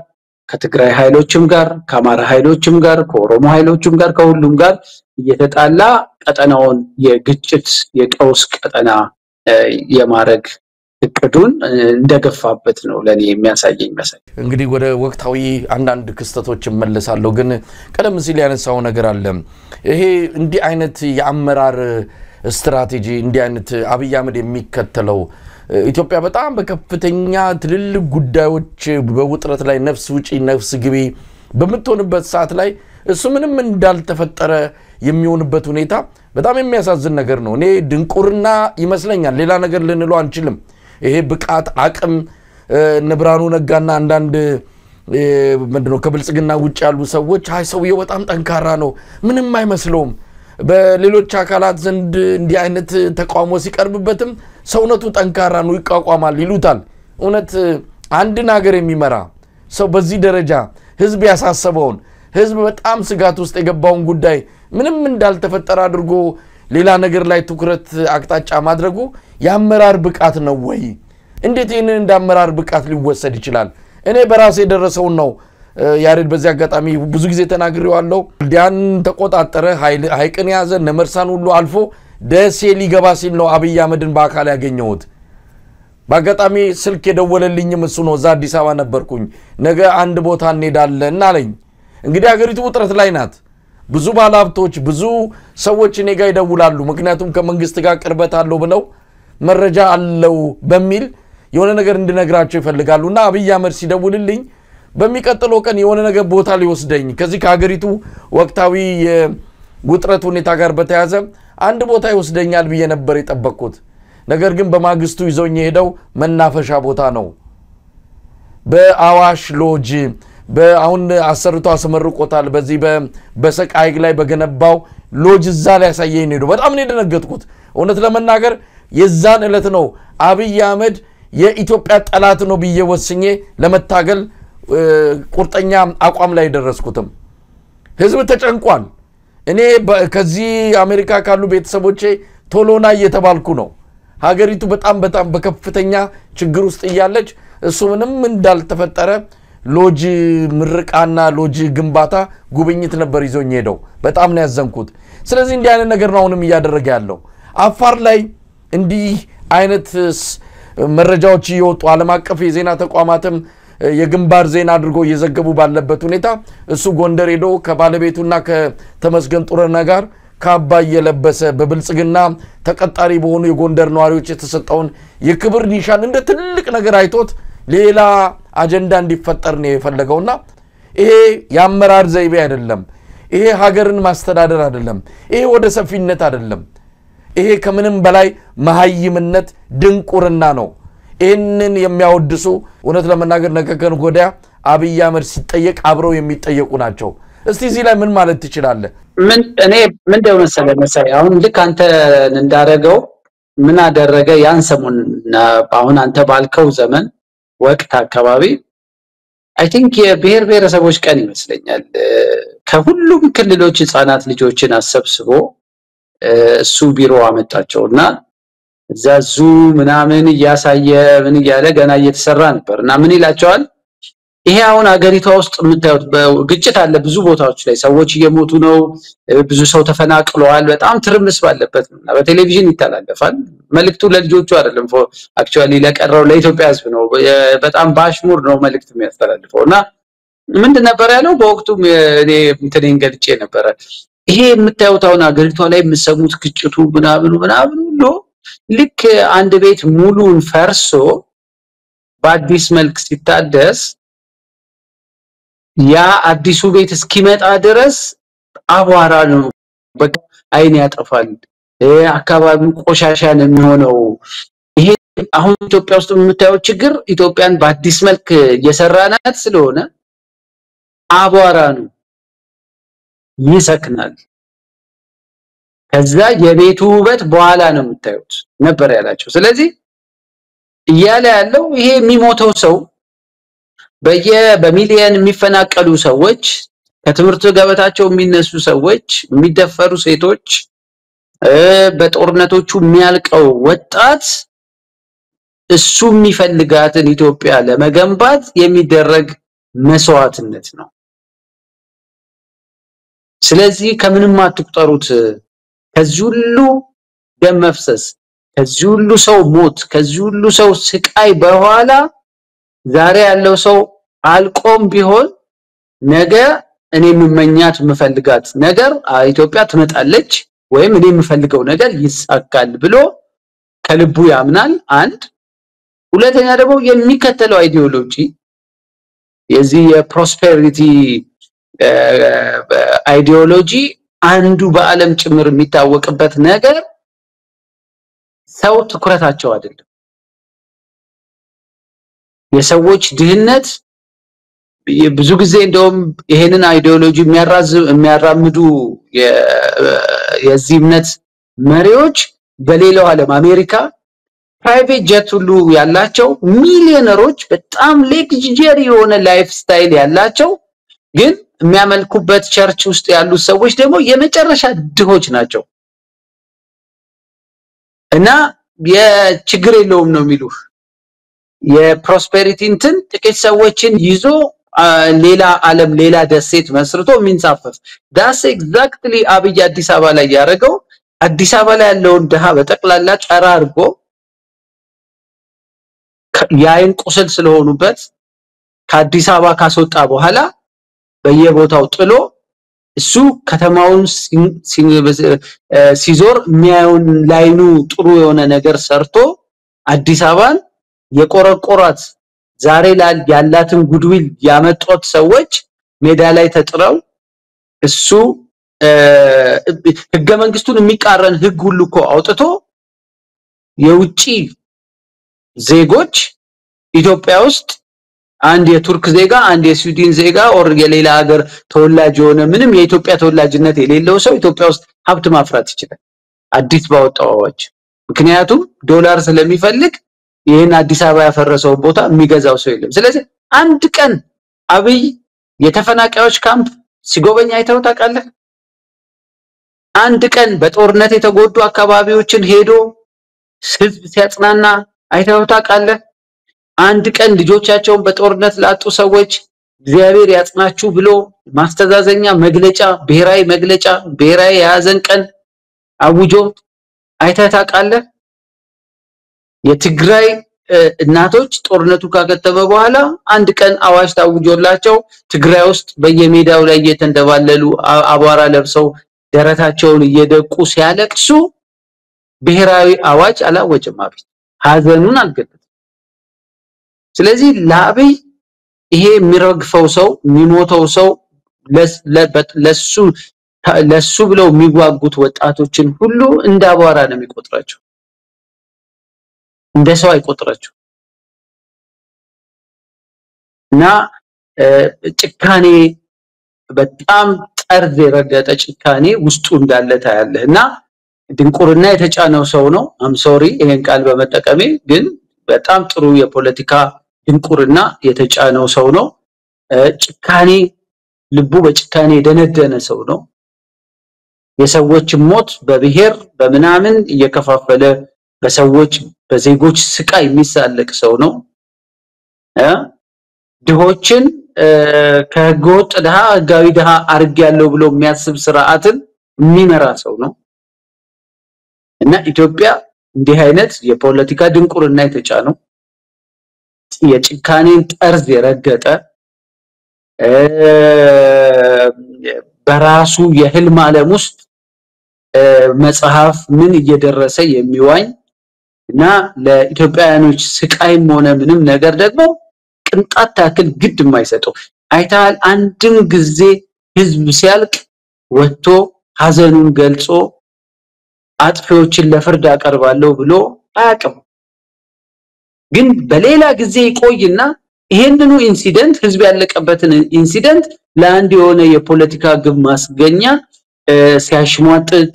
ከትግራይ ኃይሎችም ጋር ከአማራ ኃይሎችም ጋር ከኦሮሞ ኃይሎችም ጋር ከሁሉም ጋር እየተጣላ ቀጠናውን የግጭት የቀውስ ቀጠና የማረግ እቅዱን እንደገፋበት ነው ለኔ የሚያሳየኝ መሰለኝ። እንግዲህ ወደ ወቅታዊ አንዳንድ ክስተቶች መለሳለሁ ግን ቀደም ሲል ያነሳው ነገር አለ ይሄ እንዲህ አይነት የአመራር ስትራቴጂ እንዲህ አይነት አብይ አህመድ የሚከተለው ኢትዮጵያ በጣም በከፍተኛ ትልልቅ ጉዳዮች በውጥረት ላይ ነፍስ ውጪ ነፍስ ግቢ በመጥቶንበት ሰዓት ላይ እሱ ምንም እንዳልተፈጠረ የሚሆንበት ሁኔታ በጣም የሚያሳዝን ነገር ነው። እኔ ድንቁርና ይመስለኛል ሌላ ነገር ልንለው አንችልም። ይሄ ብቃት አቅም ንብራኑ ነጋና አንዳንድ ምንድነው ከብልጽግና ውጭ ያሉ ሰዎች አይ ሰውየው በጣም ጠንካራ ነው ምንም አይመስለውም በሌሎች አካላት ዘንድ እንዲህ አይነት ተቋሞ ሲቀርብበትም ሰውነቱ ጠንካራ ነው ይቋቋማል ይሉታል። እውነት አንድ ነገር የሚመራ ሰው በዚህ ደረጃ ህዝብ ያሳሰበውን ህዝብ በጣም ስጋት ውስጥ የገባውን ጉዳይ ምንም እንዳልተፈጠረ አድርጎ ሌላ ነገር ላይ ትኩረት አቅጣጫ ማድረጉ ያመራር ብቃት ነው ወይ? እንዴት ይሄንን እንዳመራር ብቃት ሊወሰድ ይችላል? እኔ በራሴ ደረሰውን ነው ያሬድ በዚህ አጋጣሚ ብዙ ጊዜ ተናግሬዋለሁ። ዲያን ተቆጣጠረ ሃይቅን ያዘ ነመርሳን ሁሉ አልፎ ደሴ ሊገባ ሲል ነው አብይ አህመድን በአካል ያገኘሁት። በአጋጣሚ ስልክ የደወለልኝም እሱ ነው። እዛ አዲስ አበባ ነበርኩኝ። ነገ አንድ ቦታ እንሄዳለን አለኝ። እንግዲህ ሀገሪቱ ውጥረት ላይ ናት። ብዙ ባለሀብቶች ብዙ ሰዎች እኔ ጋር ይደውላሉ ምክንያቱም ከመንግስት ጋር ቅርበት አለው ብለው መረጃ አለው በሚል የሆነ ነገር እንድነግራቸው ይፈልጋሉና አብይ አህመድ ሲደውልልኝ በሚቀጥለው ቀን የሆነ ነገር ቦታ ሊወስደኝ ከዚህ ከሀገሪቱ ወቅታዊ የውጥረት ሁኔታ ጋር በተያያዘ አንድ ቦታ ይወስደኛል ብዬ ነበር የጠበቅኩት። ነገር ግን በማግስቱ ይዞኝ ሄደው መናፈሻ ቦታ ነው በአዋሽ ሎጅ በአሁን አሰርቶ አስመርቆታል በዚህ በሰቃይግ ላይ በገነባው ሎጅ እዛ ላይ ያሳየኝ ነው። በጣም ነው የደነገጥኩት እውነት ለመናገር የዛን እለት ነው አብይ አህመድ የኢትዮጵያ ጠላት ነው ብዬ ወስኜ ለመታገል ቁርጠኛ አቋም ላይ ደረስኩትም። ህዝብ ተጨንቋል። እኔ ከዚህ አሜሪካ ካሉ ቤተሰቦቼ ቶሎና እየተባልኩ ነው። ሀገሪቱ በጣም በከፍተኛ ችግር ውስጥ እያለች እሱ ምንም እንዳልተፈጠረ ሎጅ ምርቃና ሎጅ ግንባታ ጉብኝት ነበር ይዞኝ ሄደው በጣም ነው ያዘንኩት። ስለዚህ እንዲህ አይነት ነገር ነው አሁንም እያደረገ ያለው። አፋር ላይ እንዲህ አይነት መረጃዎች ይወጡ ዓለም አቀፍ የዜና ተቋማትም የግንባር ዜና አድርጎ እየዘገቡ ባለበት ሁኔታ እሱ ጎንደር ሄዶ ከባለቤቱና ከተመስገን ጥሩነህ ጋር ካባ የለበሰ በብልጽግና ተቀጣሪ በሆኑ የጎንደር ነዋሪዎች የተሰጠውን የክብር ኒሻን እንደ ትልቅ ነገር አይቶት ሌላ አጀንዳ እንዲፈጠር ነው የፈለገውና ይሄ ያመራር ዘይቤ አይደለም። ይሄ ሀገርን ማስተዳደር አይደለም። ይሄ ወደ ሰፊነት አይደለም። ይሄ ከምንም በላይ መሃይምነት ድንቁርና ነው። ይሄንን የሚያወድሱ እውነት ለመናገር ነገከን ጎዲያ አብይ አህመድ ሲጠየቅ አብረው የሚጠየቁ ናቸው። እስቲ እዚህ ላይ ምን ማለት ትችላለህ? እኔ ምን ደው መሰለህ አሁን ልክ አንተ እንዳረገው ምን አደረገ ያን ሰሞን አሁን አንተ ባልከው ዘመን ወቅት አካባቢ አይ ቲንክ የብሔር ብሔረሰቦች ቀን ይመስለኛል ከሁሉም ክልሎች ህፃናት ልጆችን አሰብስቦ እሱ ቢሮ አመጣቸውና ዛዙ ምናምን ያሳየ ምን ያለ ገና እየተሰራ ነበርና ምን ይላቸዋል ይሄ አሁን አገሪቷ ውስጥ የምታዩት ግጭት አለ ብዙ ቦታዎች ላይ ሰዎች እየሞቱ ነው ብዙ ሰው ተፈናቅሏል በጣም ትርምስ ባለበት ነውና በቴሌቪዥን ይተላለፋል መልእክቱ ለልጆቹ አይደለም አክቹአሊ ለቀረው ለኢትዮጵያ ህዝብ ነው በጣም ባሽሙር ነው መልእክት የሚያስተላልፈውና ምንድን ነበር ያለው በወቅቱ እኔ እንትን ገልጬ ነበር ይሄ የምታዩት አሁን አገሪቷ ላይ የምሰሙት ግጭቱ ምናምን ሁሉ ልክ አንድ ቤት ሙሉን ፈርሶ በአዲስ መልክ ሲታደስ ያ አዲሱ ቤት እስኪመጣ ድረስ አቧራ ነው በቃ አይን ያጠፋል አካባቢው ቆሻሻ ነው የሚሆነው ይሄ አሁን ኢትዮጵያ ውስጥ የምታየው ችግር ኢትዮጵያን በአዲስ መልክ እየሰራናት ስለሆነ አቧራ ነው ይሰክናል ከዛ የቤቱ ውበት በኋላ ነው የምታዩት ነበር ያላቸው ስለዚህ እያለ ያለው ይሄ የሚሞተው ሰው በሚሊየን የሚፈናቀሉ ሰዎች ከትምህርት ገበታቸው የሚነሱ ሰዎች የሚደፈሩ ሴቶች በጦርነቶቹ የሚያልቀው ወጣት እሱ የሚፈልጋትን ኢትዮጵያ ለመገንባት የሚደረግ መስዋዕትነት ነው። ስለዚህ ከምንም አትቁጠሩት። ከዚህ ሁሉ ደም መፍሰስ፣ ከዚህ ሁሉ ሰው ሞት፣ ከዚህ ሁሉ ሰው ስቃይ በኋላ ዛሬ ያለው ሰው አልቆም ቢሆን ነገ እኔ የምመኛት የምፈልጋት ነገር ኢትዮጵያ ትመጣለች ወይም እኔ የምፈልገው ነገር ይሳካል ብሎ ከልቡ ያምናል። አንድ ሁለተኛ ደግሞ የሚከተለው አይዲዮሎጂ የዚህ የፕሮስፔሪቲ አይዲዮሎጂ አንዱ በአለም ጭምር የሚታወቅበት ነገር ሰው ትኩረታቸው አይደለም። የሰዎች ድህነት ብዙ ጊዜ እንደውም ይሄንን አይዲዮሎጂ የሚያራምዱ የዚህ እምነት መሪዎች በሌላው ዓለም አሜሪካ ፕራይቬት ጀት ሁሉ ያላቸው ሚሊዮነሮች በጣም ሌክዠሪ የሆነ ላይፍ ስታይል ያላቸው ግን የሚያመልኩበት ቸርች ውስጥ ያሉ ሰዎች ደግሞ የመጨረሻ ድሆች ናቸው እና የችግር የለውም ነው የሚሉት። የፕሮስፔሪቲ እንትን ጥቂት ሰዎችን ይዞ ሌላ ዓለም ሌላ ደሴት መስርቶ የሚንሳፈፍ ዳስ ኤግዛክትሊ አብይ አዲስ አበባ ላይ ያደረገው። አዲስ አበባ ላይ ያለውን ድሃ በጠቅላላ ጠራርጎ ያይን ቁስል ስለሆኑበት ከአዲስ አበባ ካስወጣ በኋላ በየቦታው ጥሎ እሱ ከተማውን ሲዞር የሚያዩን ላይኑ ጥሩ የሆነ ነገር ሰርቶ አዲስ አበባን የቆረቆራት ዛሬ ላይ ያላትን ጉድዊል ያመጣት ሰዎች ሜዳ ላይ ተጥረው እሱ ህገ መንግስቱን የሚቃረን ህግ ሁሉ እኮ አውጥቶ የውጪ ዜጎች ኢትዮጵያ ውስጥ አንድ የቱርክ ዜጋ አንድ የስዊድን ዜጋ ኦር የሌላ ሀገር ተወላጅ የሆነ ምንም የኢትዮጵያ ተወላጅነት የሌለው ሰው ኢትዮጵያ ውስጥ ሀብት ማፍራት ይችላል አዲስ ባወጣው አዋጅ። ምክንያቱም ዶላር ስለሚፈልግ ይሄን አዲስ አበባ ያፈረሰው ቦታ የሚገዛው ሰው የለም። ስለዚህ አንድ ቀን አብይ የተፈናቃዮች ካምፕ ሲጎበኛ አይተው ታውቃለህ? አንድ ቀን በጦርነት የተጎዱ አካባቢዎችን ሄዶ ህዝብ ሲያጽናና አይተው ታውቃለህ? አንድ ቀን ልጆቻቸውን በጦርነት ላጡ ሰዎች እግዚአብሔር ያጽናችሁ ብሎ ማስተዛዘኛ መግለጫ ብሔራዊ መግለጫ ብሔራዊ የሐዘን ቀን አውጆ አይተህ ታውቃለህ? የትግራይ እናቶች ጦርነቱ ካገተመ በኋላ አንድ ቀን አዋጅ ታውጆላቸው ትግራይ ውስጥ በየሜዳው ላይ እየተንደባለሉ አቧራ ለብሰው ደረታቸውን እየደቁ ሲያለቅሱ ብሔራዊ አዋጅ አላወጀም አብይ ሐዘኑን አልገለጸም። ስለዚህ ለአብይ ይሄ የሚረግፈው ሰው የሚሞተው ሰው ለሱ ብለው የሚዋጉት ወጣቶችን ሁሉ እንደ አቧራ ነው የሚቆጥራቸው እንደ ሰው አይቆጥራቸው እና ጭካኔ በጣም ጠርዝ የረገጠ ጭካኔ ውስጡ እንዳለ ታያለህና ድንቁርና የተጫነው ሰው ነው። አም ሶሪ ይሄን ቃል በመጠቀሜ ግን በጣም ጥሩ የፖለቲካ ድንቁርና የተጫነው ሰው ነው። ጭካኔ ልቡ በጭካኔ ደነደነ ሰው ነው። የሰዎች ሞት በብሔር በመናምን እየከፋፈለ በሰዎች በዜጎች ስቃይ የሚሳለቅ ሰው ነው። ድሆችን ከህገወጥ ድሃ ህጋዊ ድሃ አርጋያለው ብሎ የሚያስብ ስርዓትን የሚመራ ሰው ነው እና ኢትዮጵያ እንዲህ አይነት የፖለቲካ ድንቁርና የተጫነው የጭካኔን ጠርዝ የረገጠ በራሱ የህልም ዓለም ውስጥ መጽሐፍ ምን እየደረሰ የሚዋኝ እና ለኢትዮጵያውያኖች ስቃይም ሆነ ምንም ነገር ደግሞ ቅንጣት ታክል ግድ የማይሰጠው አይታል አንድም ጊዜ ህዝብ ሲያልቅ ወጥቶ ሐዘኑን ገልጾ አጥፊዎችን ለፍርድ አቀርባለሁ ብሎ አያውቅም። ግን በሌላ ጊዜ ይቆይና ይሄንኑ ኢንሲደንት ህዝብ ያለቀበትን ኢንሲደንት ለአንድ የሆነ የፖለቲካ ግብ ማስገኛ ሲያሽሟጥጥ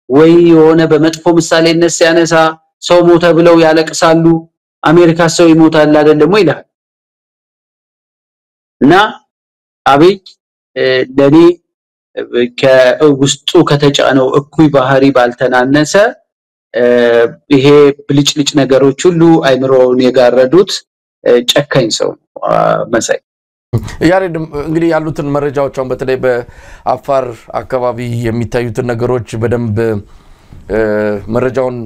ወይ የሆነ በመጥፎ ምሳሌነት ሲያነሳ ሰው ሞተ ብለው ያለቅሳሉ። አሜሪካ ሰው ይሞታል አይደለም ወይ ይላል እና አብይ ለኔ ከውስጡ ከተጫነው እኩይ ባህሪ ባልተናነሰ ይሄ ብልጭልጭ ነገሮች ሁሉ አይምሮውን የጋረዱት ጨካኝ ሰው መሳይ ያሬድ እንግዲህ ያሉትን መረጃዎችን በተለይ በአፋር አካባቢ የሚታዩትን ነገሮች በደንብ መረጃውን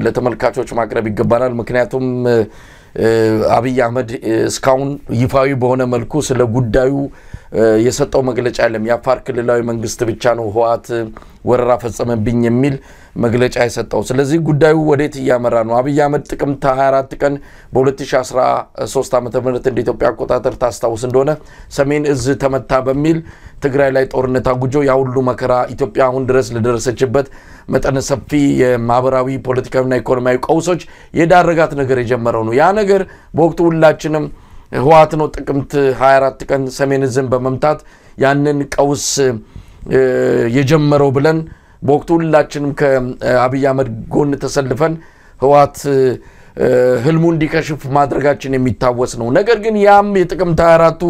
ለተመልካቾች ማቅረብ ይገባናል ምክንያቱም አብይ አህመድ እስካሁን ይፋዊ በሆነ መልኩ ስለ ጉዳዩ የሰጠው መግለጫ የለም የአፋር ክልላዊ መንግስት ብቻ ነው ህዋት ወረራ ፈጸመብኝ የሚል መግለጫ የሰጠው ስለዚህ ጉዳዩ ወዴት ያመራ ነው አብይ አህመድ ጥቅምት 24 ቀን በ2013 ዓ.ም እንደ ኢትዮጵያ አቆጣጠር ታስታውስ እንደሆነ ሰሜን እዝ ተመታ በሚል ትግራይ ላይ ጦርነት አጉጆ ያውሉ መከራ ኢትዮጵያ አሁን ድረስ ለደረሰችበት መጠነ ሰፊ የማህበራዊ ፖለቲካዊና ኢኮኖሚያዊ ቀውሶች የዳረጋት ነገር የጀመረው ነው ያ ነገር በወቅቱ ሁላችንም ህዋት ነው ጥቅምት 24 ቀን ሰሜን እዝን በመምታት ያንን ቀውስ የጀመረው ብለን በወቅቱ ሁላችንም ከአብይ አህመድ ጎን ተሰልፈን ህዋት ህልሙ እንዲከሽፍ ማድረጋችን የሚታወስ ነው ነገር ግን ያም የጥቅምት 24ቱ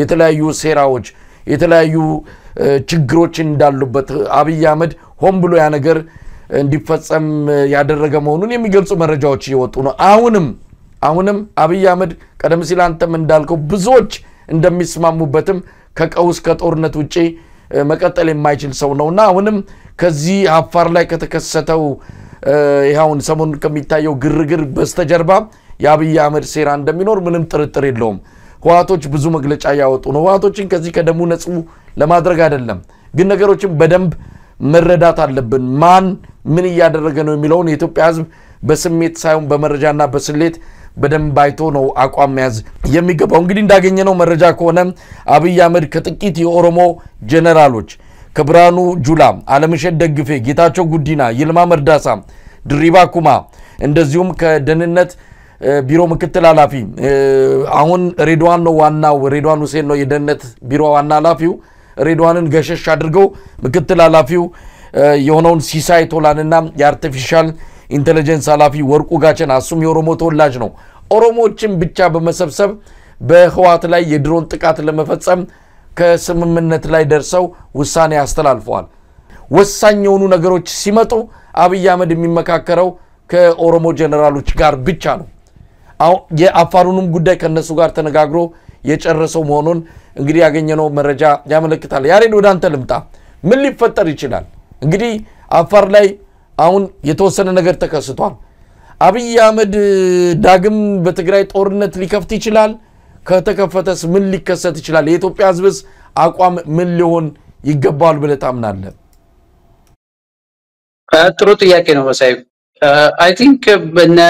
የተለያዩ ሴራዎች የተለያዩ ችግሮች እንዳሉበት አብይ አህመድ ሆን ብሎ ያ ነገር እንዲፈጸም ያደረገ መሆኑን የሚገልጹ መረጃዎች እየወጡ ነው አሁንም አብይ አህመድ ቀደም ሲል አንተም እንዳልከው ብዙዎች እንደሚስማሙበትም ከቀውስ ከጦርነት ውጪ መቀጠል የማይችል ሰው ነውና አሁንም ከዚህ አፋር ላይ ከተከሰተው ይሁን ሰሞን ከሚታየው ግርግር በስተጀርባ የአብይ አህመድ ሴራ እንደሚኖር ምንም ጥርጥር የለውም ህዋቶች ብዙ መግለጫ ያወጡ ነው ህዋቶችን ከዚህ ከደሙ ነጹ ለማድረግ አይደለም ግን ነገሮችን በደንብ መረዳት አለብን ማን ምን ያደረገ ነው የሚለውን የኢትዮጵያ ህዝብ በስሜት ሳይሆን በመረጃና በስሌት በደንብ አይቶ ነው አቋም ያዝ የሚገባው እንግዲህ እንዳገኘነው መረጃ ከሆነ አብይ አህመድ ከጥቂት የኦሮሞ ጀነራሎች ከብራኑ ጁላ አለምሸት ደግፌ ጌታቸው ጉዲና ይልማ መርዳሳ ድሪባ ኩማ እንደዚሁም ከደህንነት ቢሮ ምክትል ኃላፊ አሁን ሬድዋን ነው ዋናው ሬድዋን ሁሴን ነው የደህንነት ቢሮ ዋና ኃላፊው ሬድዋንን ገሸሽ አድርገው ምክትል ኃላፊው የሆነውን ሲሳይ ቶላንና የአርቲፊሻል ኢንተለጀንስ ኃላፊ ወርቁ ጋቸን አሱም የኦሮሞ ተወላጅ ነው ኦሮሞችን ብቻ በመሰብሰብ በህዋት ላይ የድሮን ጥቃት ለመፈጸም ከስምምነት ላይ ደርሰው ውሳኔ ያስተላልፈዋል ወሳኝ የሆኑ ነገሮች ሲመጡ አብይ አህመድ የሚመካከረው ከኦሮሞ ጀነራሎች ጋር ብቻ ነው አው የአፋሩንም ጉዳይ ከነሱ ጋር ተነጋግሮ የጨረሰው መሆኑን እንግዲህ ያገኘነው መረጃ ያመለክታል ያሬድ ወደ አንተ ልምጣ ምን ሊፈጠር ይችላል እንግዲህ አፋር ላይ አሁን የተወሰነ ነገር ተከስቷል አብይ አህመድ ዳግም በትግራይ ጦርነት ሊከፍት ይችላል ከተከፈተስ ምን ሊከሰት ይችላል የኢትዮጵያ ህዝብስ አቋም ምን ሊሆን ይገባዋል ብለህ ታምናለህ ጥሩ ጥያቄ ነው መሳይ አይ ቲንክ በነ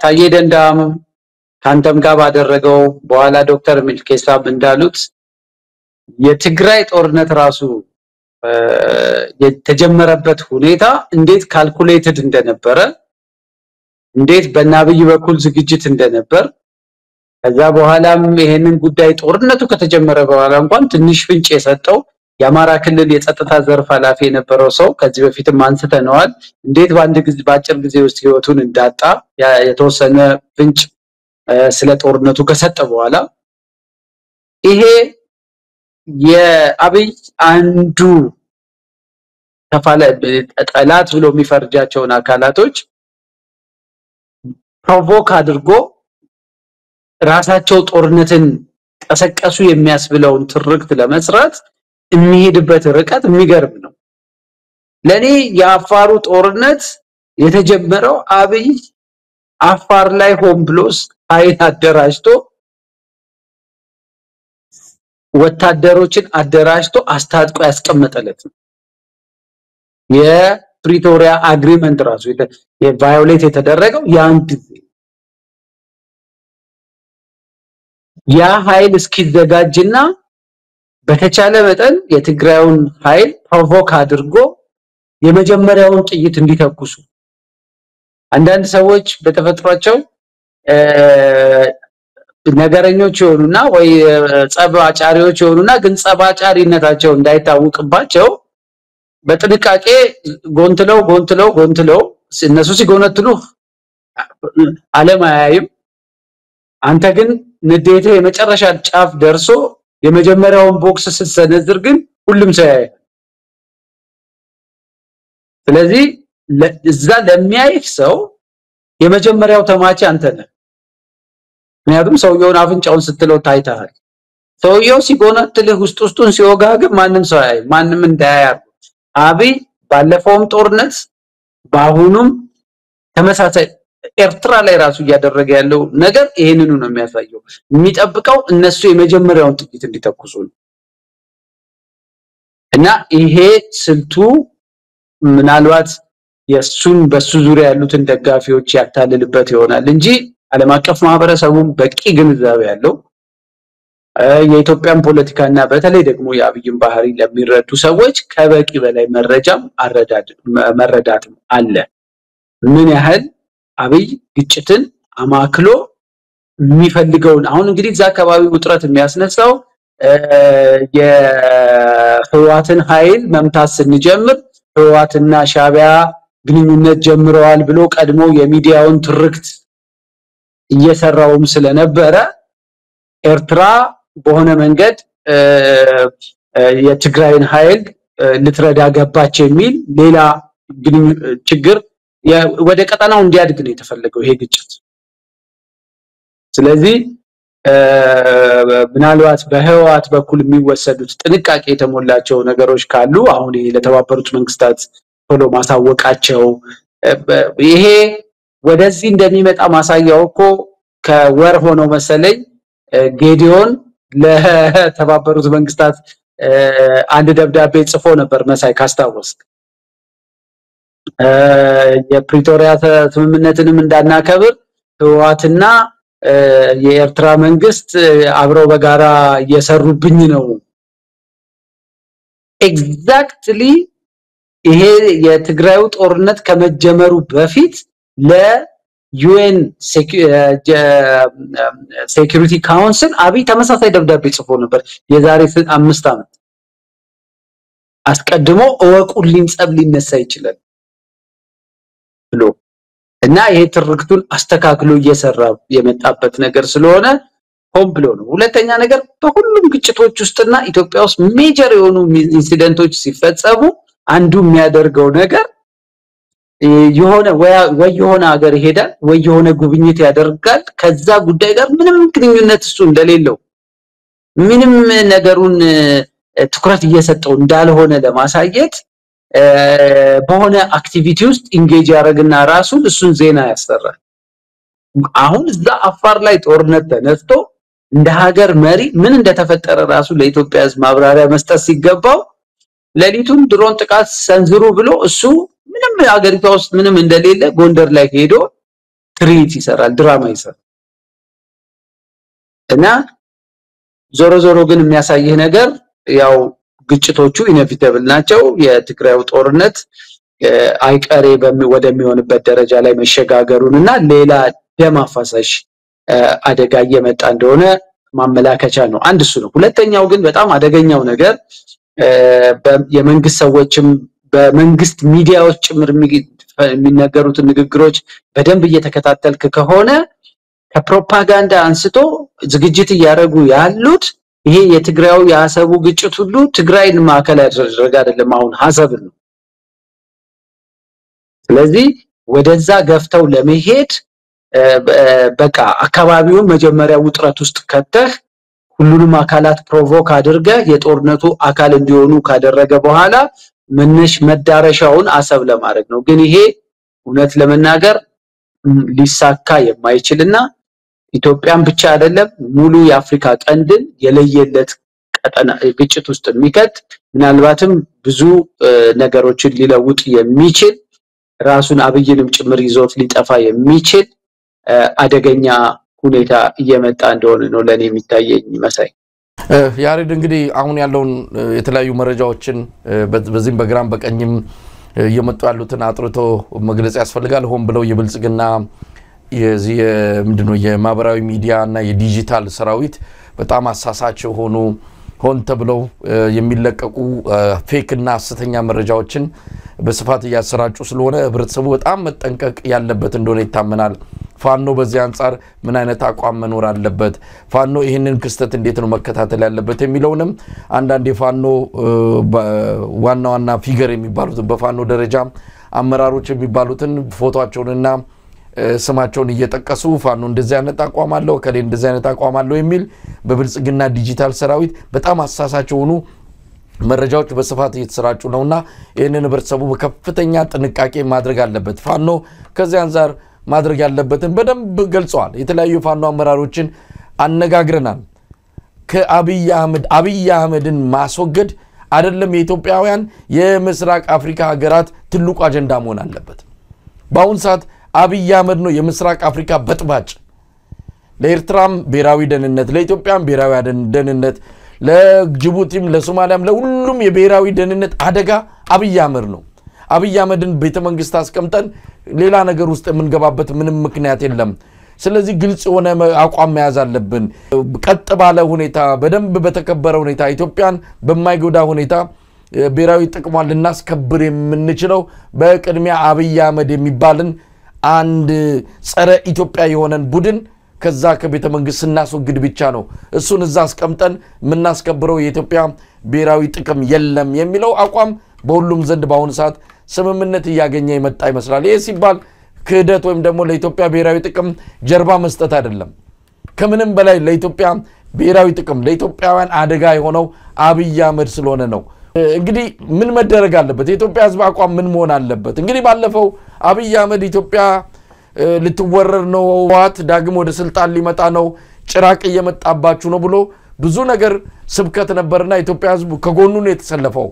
ታዬ ደንዳም ካንተም ጋር ባደረገው በኋላ ዶክተር ሚልኬሳ እንዳሉት የትግራይ ጦርነት ራሱ የተጀመረበት ሁኔታ እንዴት ካልኩሌትድ እንደነበረ እንዴት በናብይ በኩል ዝግጅት እንደነበር ከዛ በኋላም ይሄንን ጉዳይ ጦርነቱ ከተጀመረ በኋላ እንኳን ትንሽ ፍንጭ የሰጠው የአማራ ክልል የጸጥታ ዘርፍ ኃላፊ የነበረው ሰው ከዚህ በፊትም አንስተነዋል እንዴት በአንድ ጊዜ ባጭር ጊዜ ውስጥ ህይወቱን እንዳጣ የተወሰነ ፍንጭ ስለ ጦርነቱ ከሰጠ በኋላ ይሄ የአብይ አንዱ ጠላት ብሎ የሚፈርጃቸውን አካላቶች ፕሮቮክ አድርጎ ራሳቸው ጦርነትን ቀሰቀሱ የሚያስብለውን ትርክት ለመስራት የሚሄድበት ርቀት የሚገርም ነው ለኔ የአፋሩ ጦርነት የተጀመረው አብይ አፋር ላይ ሆም ብሎስ ኃይል አደራጅቶ ወታደሮችን አደራጅቶ አስታጥቆ ያስቀመጠለት ነው የፕሪቶሪያ አግሪመንት ራሱ የቫዮሌት የተደረገው ያንድ ያ ኃይል እስኪዘጋጅና በተቻለ መጠን የትግራዩን ኃይል ፕሮቮክ አድርጎ የመጀመሪያውን ጥይት እንዲተኩሱ አንዳንድ ሰዎች በተፈጥሯቸው ነገረኞች ይሆኑና ወይ ጸብ አጫሪዎች ይሆኑና ግን ጸብ አጫሪነታቸው እንዳይታወቅባቸው በጥንቃቄ ጎንትለው እነሱ ሲጎነትሉ ዓለም አያይም አንተ ግን ንዴቴ የመጨረሻ ጫፍ ደርሶ የመጀመሪያውን ቦክስ ስትሰነዝር ግን ሁሉም ሰው ያያል ስለዚህ እዛ ለሚያይህ ሰው የመጀመሪያው ተማች አንተ ነህ ምክንያቱም ሰውየውን አፍንጫውን ስትለው ታይታል ሰውየው ሲጎነትልህ ውስጡን ሲወጋ ግን ማንም ሰው አይ ማንም እንዳያር አብይ ባለፈውም ጦርነት ባሁኑም ተመሳሳይ ኤርትራ ላይ ራሱ ያደረገ ያለው ነገር ይሄንኑ ነው የሚያሳየው የሚጠብቀው እነሱ የመጀመሪያውን ጥቂት እንዲተኩሱ እና ይሄ ስልቱ ምናልባት የሱን በሱ ዙሪያ ያሉትን ደጋፊዎች ያታልልበት ይሆናል እንጂ ዓለም አቀፍ ማህበረሰቡም በቂ ግንዛቤ ያለው የኢትዮጵያን ፖለቲካና በተለይ ደግሞ የአብይን ባህሪ ለሚረዱ ሰዎች ከበቂ በላይ መረዳት አለ ምን ያህል አብይ ግጭትን አማክሎ የሚፈልገውን አሁን እንግዲህ እዛ አካባቢ ውጥረት የሚያስነሳው የህዋትን ኃይል መምታት ስንጀምር ህዋትና ሻቢያ ግንኙነት ጀምረዋል ብሎ ቀድሞ የሚዲያውን ትርክት እየሰራውም ስለነበረ ኤርትራ በሆነ መንገድ የትግራይን ኃይል ልትረዳ ገባች የሚል ሌላ ችግር ወደ ቀጠናው እንዲያድግ ነው የተፈለገው ይሄ ግጭት ስለዚህ ምናልባት በህዋት በኩል የሚወሰዱት ጥንቃቄ የተሞላቸው ነገሮች ካሉ አሁን ለተባበሩት መንግስታት ቶሎ ማሳወቃቸው ይሄ ወደዚህ እንደሚመጣ ማሳያው እኮ ከወር ሆኖ መሰለኝ ጌዲዮን ለተባበሩት መንግስታት አንድ ደብዳቤ ጽፎ ነበር መሳይ ካስታወስክ የፕሪቶሪያ ስምምነትንም እንዳናከብር ህዋትና የኤርትራ መንግስት አብረው በጋራ እየሰሩብኝ ነው ኤግዛክትሊ ይሄ የትግራዩ ጦርነት ከመጀመሩ በፊት ለዩኤን ሴኩሪቲ ካውንስል አብይ ተመሳሳይ ደብዳቤ ጽፎ ነበር የዛሬ 5 አመት አስቀድሞ እወቁልኝ ጸብ ሊነሳ ይችላል ብሎ እና ይሄ ትርክቱን አስተካክሎ እየሰራ የመጣበት ነገር ስለሆነ ሆም ብሎ ነው ሁለተኛ ነገር በሁሉም ግጭቶች ውስጥና ኢትዮጵያ ውስጥ ሜጀር የሆኑ ኢንሲደንቶች ሲፈጸሙ አንዱ የሚያደርገው ነገር የሆነ ወይ የሆነ ሀገር ይሄዳል ወይ የሆነ ጉብኝት ያደርጋል ከዛ ጉዳይ ጋር ምንም ግንኙነት እሱ እንደሌለው ምንም ነገሩን ትኩረት እየሰጠው እንዳልሆነ ለማሳየት በሆነ አክቲቪቲ ውስጥ ኢንጌጅ ያደርግና ራሱን እሱን ዜና ያሰራል አሁን እዛ አፋር ላይ ጦርነት ተነስቶ እንደ ሀገር መሪ ምን እንደተፈጠረ ራሱ ለኢትዮጵያ ሕዝብ ማብራሪያ መስጠት ሲገባው ለሊቱን ድሮን ጥቃት ሰንዝሩ ብሎ እሱ ምንም ሀገሪቷ ውስጥ ምንም እንደሌለ ጎንደር ላይ ሄዶ ትርኢት ይሰራል ድራማ ይሰራል እና ዞሮ ግን የሚያሳየው ነገር ያው ግጭቶቹ ኢኔቪተብል ናቸው የትግራዩ ጦርነት አይቀሬ ወደሚሆንበት ደረጃ ላይ መሸጋገሩንና ሌላ ደም አፋሳሽ አደጋ እየመጣ እንደሆነ ማመላከቻ ነው አንድ እሱ ነው ሁለተኛው ግን በጣም አደገኛው ነገር የመንግስት ሰዎችም በመንግስት ሚዲያዎች ጭምር የሚነገሩት ንግግሮች በደንብ እየተከታተልክ ከሆነ ከፕሮፓጋንዳ አንስቶ ዝግጅት ያያረጉ ያሉት ይሄ የትግራዩ ያሰቡ ግጭት ሁሉ ትግራይን ማከለ ያደረገ አይደለም አሁን ሐሰብ ነው ስለዚህ ወደዛ ገፍተው ለመሄድ በቃ አካባቢውን መጀመሪያ ውጥረት ውስጥ ከተህ ሁሉንም አካላት ፕሮቮክ አድርገ የጦርነቱ አካል እንዲሆኑ ካደረገ በኋላ መዳረሻውን አሰብ ለማድረግ ነው ግን ይሄ እውነት ለመናገር ሊሳካ የማይችልና ኢትዮጵያን ብቻ አይደለም ሙሉ የአፍሪካ ቀንድን የለየለት ቀጠና ግጭት ውስጥ የሚከት ምናልባትም ብዙ ነገሮችን ሊለውጥ የሚችል ራሱን አብይንም ጭምር ይዞት ሊጠፋ የሚችል አደገኛ ሁኔታ እየመጣ እንደሆነ ነው ለኔ የሚታየኝ መሳይ ያሬድ እንግዲህ አሁን ያለውን የተለያዩ መረጃዎችን በዚህም በግራም በቀኝም እየመጡ ያሉትን አጥርቶ መግለጽ ያስፈልጋል ሆን ብለው የብልጽግና የዚህ ምንድነው የማህበራዊ ሚዲያ እና የዲጂታል ሰራዊት በጣም አሳሳች ሆኖ ሆን ተብለው የሚለቀቁ ፌክ እና ሐሰተኛ መረጃዎችን በስፋት ያሰራጩ ስለሆነ ህብረተሰቡ በጣም መጠንቀቅ ያለበት እንደሆነ ይታመናል ፋኖ በዚህ አንፃር ምን አይነት አቋም መኖር አለበት ፋኖ ይሄንን ክስተት እንዴት ነው መከታተል ያለበት የሚለውንም አንዳንድ የፋኖ ዋና ፊገር የሚባሉት በፋኖ ደረጃ አመራሮች የሚባሉትን ፎቶአቸውንና ስማቸውን እየጠቀሱ ፋኖ እንደዚህ አይነት አቋም አለው ከሌ እንደዚህ አይነት አቋም አለው የሚል በብልጽግና ዲጂታል ሰራዊት በጣም አሳሳች ሆኑ መረጃዎች በስፋት እየተሰራጩ ነውና ይሄንን ህብረተሰቡ በከፍተኛ ጥንቃቄ ማድረግ አለበት ፋኖ ከዚህ አንፃር ማድረግ ያለበትን በደንብ ገልጸዋል የተለያዩ ፋኖ አመራሮችን አነጋግረናል ከአብይ አህመድን ማስወገድ አይደለም የኢትዮጵያውያን የምስራቅ አፍሪካ ሀገራት ትልቁ አጀንዳ መሆን አለበት በአሁን ሰዓት አብይ አህመድ ነው የምስራቅ አፍሪካ በጥባጭ ለኤርትራም ብሔራዊ ደህንነት ለኢትዮጵያም ብሔራዊ ደህንነት ለጅቡቲም ለሶማሊያም ለሁሉም የብሔራዊ ደህንነት አደጋ አብይ አህመድ ነው አብይ አህመድን ቤተ መንግስት አስቀምጠን ሌላ ነገር ውስጥ የምንገባበት ምንም ምክንያት የለም ስለዚህ ግልጽ ሆነ አቋም መያዝ አለብን ቀጥ ባለ ሁኔታ በደንብ በተከበረ ሁኔታ ኢትዮጵያን በማይጎዳ ሁኔታ ብሔራዊ ጥቅሟን ልናስከብር የምንችለው በቅድሚያ አብይ አህመድ የሚባልን አንድ ጸረ ኢትዮጵያ የሆነን ቡድን ከዛ ከቤተ መንግስት እናስወግድ ብቻ ነው እሱን እዛ አስቀምጠን ምናስከብረው የኢትዮጵያ ብሔራዊ ጥቅም የለም የሚለው አቋም በሁሉም ዘንድ ባሁን ሰዓት ስምምነት ያገኘ ይመጣ ይመስላል ይሄ ሲባል ክህደት ወይም ደግሞ ለኢትዮጵያ ብሔራዊ ጥቅም ጀርባ መስጠት አይደለም ከምንም በላይ ለኢትዮጵያ ብሔራዊ ጥቅም ለኢትዮጵያውያን አደጋ የሆነው አብይ አህመድ ስለሆነ ነው እንግዲህ ምን መደረግ አለበት የኢትዮጵያ ህዝብ አቋም ምን መሆን አለበት እንግዲህ ባለፈው አብይ አህመድ ኢትዮጵያ ልትወረር ነው ዋት ዳግም ወደ ስልጣን ሊመጣ ነው ጭራቅ እየመጣባችሁ ነው ብሎ ብዙ ነገር ስብከት ነበርና ኢትዮጵያ ህዝብ ከጎኑ ነው የተሰለፈው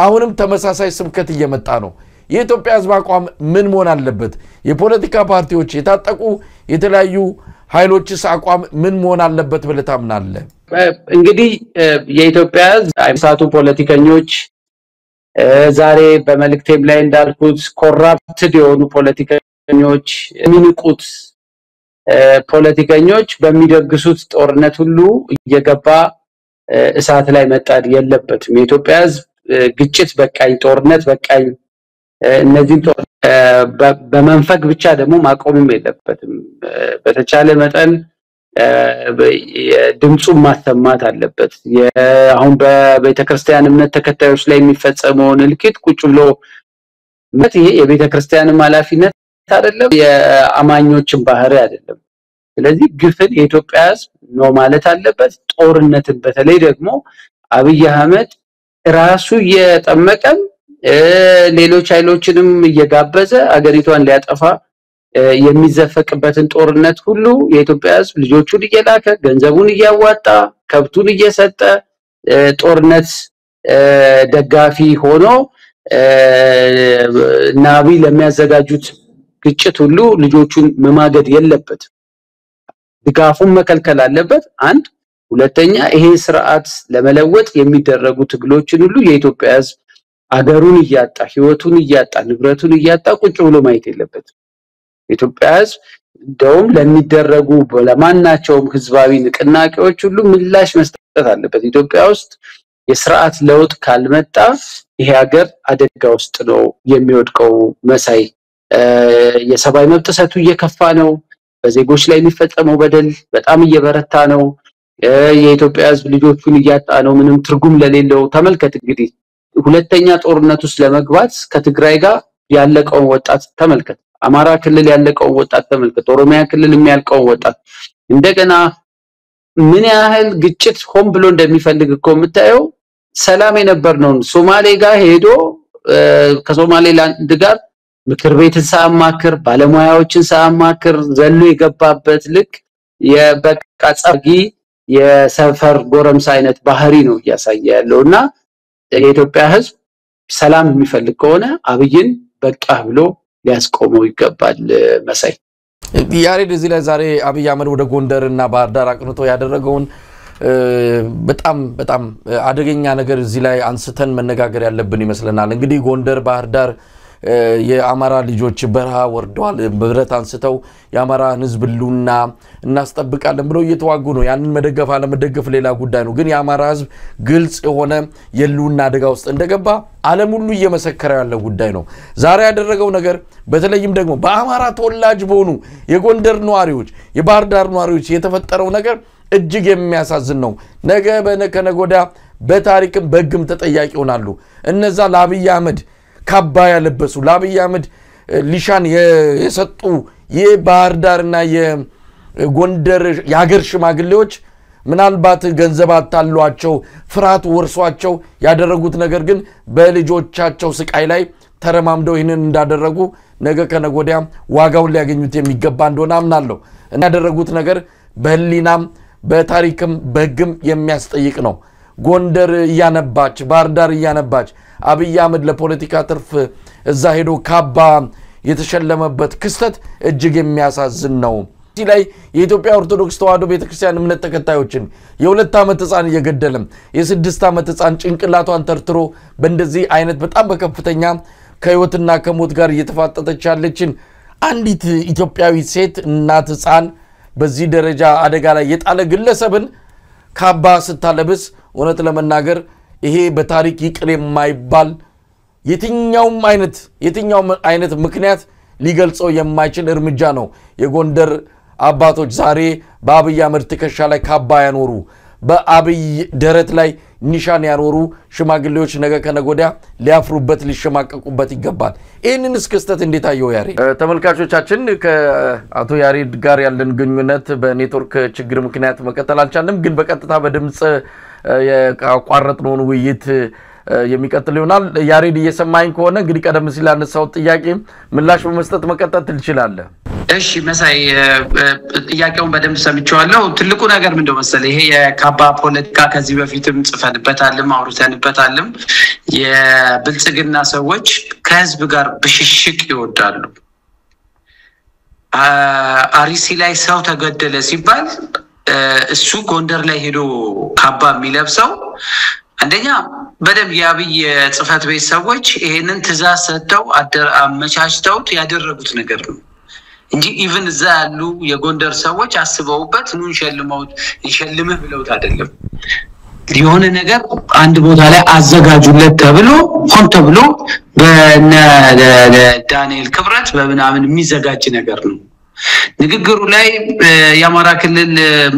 አሁንም ተመሳሳይ ስብከት እየመጣ ነው የኢትዮጵያ ህዝብ አቋም ምን መሆን አለበት የፖለቲካ ፓርቲዎች የታጠቁ የተለያዩ ኃይሎችስ አቋም ምን መሆን አለበት ብለህ ታምናለህ እንግዲህ የኢትዮጵያ ህዝብ አይሳቱ ፖለቲከኞች ዛሬ በመልክቴም ላይ እንዳልኩት ኮራፕትድ የሆኑ ፖለቲከኞች የሚንቁት ፖለቲከኞች በሚደግሱት ጦርነት ሁሉ እየገባ እሳት ላይ መጣድ የለበትም የኢትዮጵያ ህዝብ ግጭት በቃኝ ጦርነት በቃኝ እነዚህን በመንፈግ ብቻ ደግሞ ማቆምም የለበትም በተቻለ መጠን ድምጹን ማሰማት አለበት አሁን በቤተክርስቲያን እምነት ተከታዮች ላይ የሚፈጸመውን እልቂት ቁጭ ብሎ ይሄ የቤተክርስቲያንም ኃላፊነት አይደለም የአማኞችን ባህሪ አይደለም ስለዚህ ግፍን የኢትዮጵያ ህዝብ ነው ማለት አለበት ጦርነትን በተለይ ደግሞ አብይ አህመድ ራሱ የጠመቀም ሌሎች ኃይሎችንም እየጋበዘ አገሪቷን ሊያጠፋ የሚዘፈቅበትን ጦርነት ሁሉ የኢትዮጵያ ህዝብ ልጆቹን እየላከ ገንዘቡን እያዋጣ ከብቱን እየሰጠ ጦርነት ደጋፊ ሆኖ ናቢ ለሚያዘጋጁት ግጭት ሁሉ ልጆቹን መማገድ የለበት ድጋፉን መከልከል አለበት አንድ ሁለተኛ ይሄ ስርዓት ለመለወጥ የሚደረጉ ትግሎችን ሁሉ የኢትዮጵያ ህዝብ አገሩን እያጣ ህይወቱን እያጣ ንብረቱን እያጣ ቁጭ ብሎ ማየት የለበት ኢትዮጵያ ህዝብ እንደውም ለሚደረጉ ለማናቸውም ህዝባዊ ንቅናቄዎች ሁሉ ምላሽ መስጠት አለበት ኢትዮጵያ ውስጥ የስርዓት ለውጥ ካልመጣ ይሄ ሀገር አደጋ ውስጥ ነው የሚወድቀው መሳይ የሰብአዊ መብት ጥሰቱ እየከፋ ነው በዜጎች ላይ የሚፈጸመው በደል በጣም እየበረታ ነው የኢትዮጵያ ህዝብ ልጆቹን እያጣ ነው ምንም ትርጉም ለሌለው ተመልከት እንግዲህ ሁለተኛ ጦርነት ውስጥ ለመግባት ከትግራይ ጋር ያለቀው ወጣት ተመልከት አማራ ክልል ያለቀው ወጣት ተመልከት ኦሮሚያ ክልል የሚያልቀው ወጣት እንደገና ምን ያህል ግጭት ሆን ብሎ እንደሚፈልግ እኮ የምታየው ሰላም የነበርነው ሶማሌ ጋር ሄዶ ከሶማሌላንድ ጋር ምክር ቤትን ሳማክር ባለሙያዎችን ሳማክር ዘሎ የገባበት ልክ የበቃ ጸጊ የሰፈር ጎረምሳ አይነት ባህሪ ነው ያሳየ ያለውና የኢትዮጵያ ህዝብ ሰላም የሚፈልግ ከሆነ አብይን በቃ ብሎ ሊያስቆመው ይገባል መሳይ ያሬድ እዚህ ላይ ዛሬ አብይ አህመድ ወደ ጎንደርና ባህር ዳር አቅንቶ ያደረገውን በጣም አደገኛ ነገር እዚህ ላይ አንስተን መነጋገር ያለብን ይመስለናል እንግዲህ ጎንደር ባህር ዳር የአማራ ልጆች በረሃ ወርደዋል ብረት አንስተው የአማራን ህዝብ ሉና እናስጠብቃለን ብለው እየተዋጉ ነው ያንን መደገፍ አለ መደገፍ ሌላ ጉዳይ ነው ግን የአማራ ህዝብ ግልጽ የሆነ የሉና አደጋ ውስጥ እንደገባ ዓለም ሁሉ እየመሰከረ ያለው ጉዳይ ነው ዛሬ ያደረገው ነገር በተለይም ደግሞ በአማራ ተወላጅ በሆኑ የጎንደር ነዋሪዎች የባህር ዳር ነዋሪዎች የተፈጠረው ነገር እጅግ የሚያሳዝን ነው ነገ በነከነጎዳ በታሪክም በግም ተጠያቂ ሆናሉ እነዛ ለአብይ አህመድ ካባ ያለበሱ ለአብይ አህመድ ሊሻን የሰጡ የባህር ዳርና የጎንደር የሀገር ሽማግሌዎች ምናልባት ገንዘብ አታሏቸው ፍርሃት ወርሷቸው ያደረጉት ነገር ግን በልጆቻቸው ስቃይ ላይ ተረማምደው ይህንን እንዳደረጉ ነገ ከነጎዲያ ዋጋውን ሊያገኙት የሚገባ እንደሆነ አምናለሁ እና ያደረጉት ነገር በህሊናም በታሪክም በህግም የሚያስጠይቅ ነው ጎንደር ያነባች ባህር ዳር ያነባች አብይ አህመድ ለፖለቲካ ትርፍ እዛ ሄዶ ካባ የተሸለመበት ክስተት እጅግ የሚያሳዝን ነው እዚህ ላይ የኢትዮጵያ ኦርቶዶክስ ተዋሕዶ ቤተክርስቲያን እምነት ተከታዮችን የ2 ዓመት ህፃን እየገደለም የ6 ዓመት ህፃን ጭንቅላቷን ተርትሮ በእንደዚህ አይነት በጣም በከፍተኛ ከህይወትና ከሞት ጋር እየተፋጠጠች ያለችን አንዲት ኢትዮጵያዊ ሴት እናት ህፃን በዚህ ደረጃ አደጋ ላይ የጣለ ግለሰብን ካባ ስታለብስ እውነት ለመናገር ይሄ በታሪክ ይቅር የማይባል የትኛውም አይነት ምክንያት ሊገልጸው የማይችል እርምጃ ነው የጎንደር አባቶች ዛሬ በአብይ አህመድ ትከሻ ላይ ካባ ያኖሩ በአብይ ደረት ላይ ኒሻን ያኖሩ ሽማግሌዎች ነገ ከነጎዲያ ሊያፍሩበት ሊሸማቀቁበት ይገባል ይሄንንስ ክስተት እንዴት አየው ያሬድ ተመልካቾቻችን ከአቶ ያሬድ ጋር ያለን ግንኙነት በኔትወርክ ችግር ምክንያት መከተል አልቻለም ግን በቀጥታ በድምጽ ያቋረጥነው ውይይት የሚቀጥል ይሆናል ያሬድ እየሰማኝ ከሆነ እንግዲህ ቀደም ሲል አነሳው ጥያቄ ምላሽ በመስጠት መቀጠል ትችላለህ እሺ መሳይ ጥያቄውን በደንብ ሰምቻለሁ ትልቁ ነገር ምንድነው መሰለህ ይሄ የካባ ፖለቲካ ከዚህ በፊትም ጽፈንበታልም አውርተንበታልም የብልጽግና ሰዎች ከህዝብ ጋር ብሽሽቅ ይወዳሉ አሪሲ ላይ ሰው ተገደለ ሲባል እሱ ጎንደር ላይ ሄዶ ካባ የሚለብሰው አንደኛ በደም ያብይ ጽፈት ቤት ሰዎች ይሄንን ትዛዝ ሰጥተው አመቻችተው ያደረጉት ነገር ነው እንጂ ኢቭን እዛ ያሉ የጎንደር ሰዎች አስበውበት ኑን ሸልመውት ይሸልምህ ብለውት አይደለም የሆነ ነገር አንድ ቦታ ላይ አዘጋጁለት ተብሎ ሆን ተብሎ በነ ዳንኤል ክብረት በመናምን የሚዘጋጅ ነገር ነው ንግግሩ ላይ የአማራ ክልል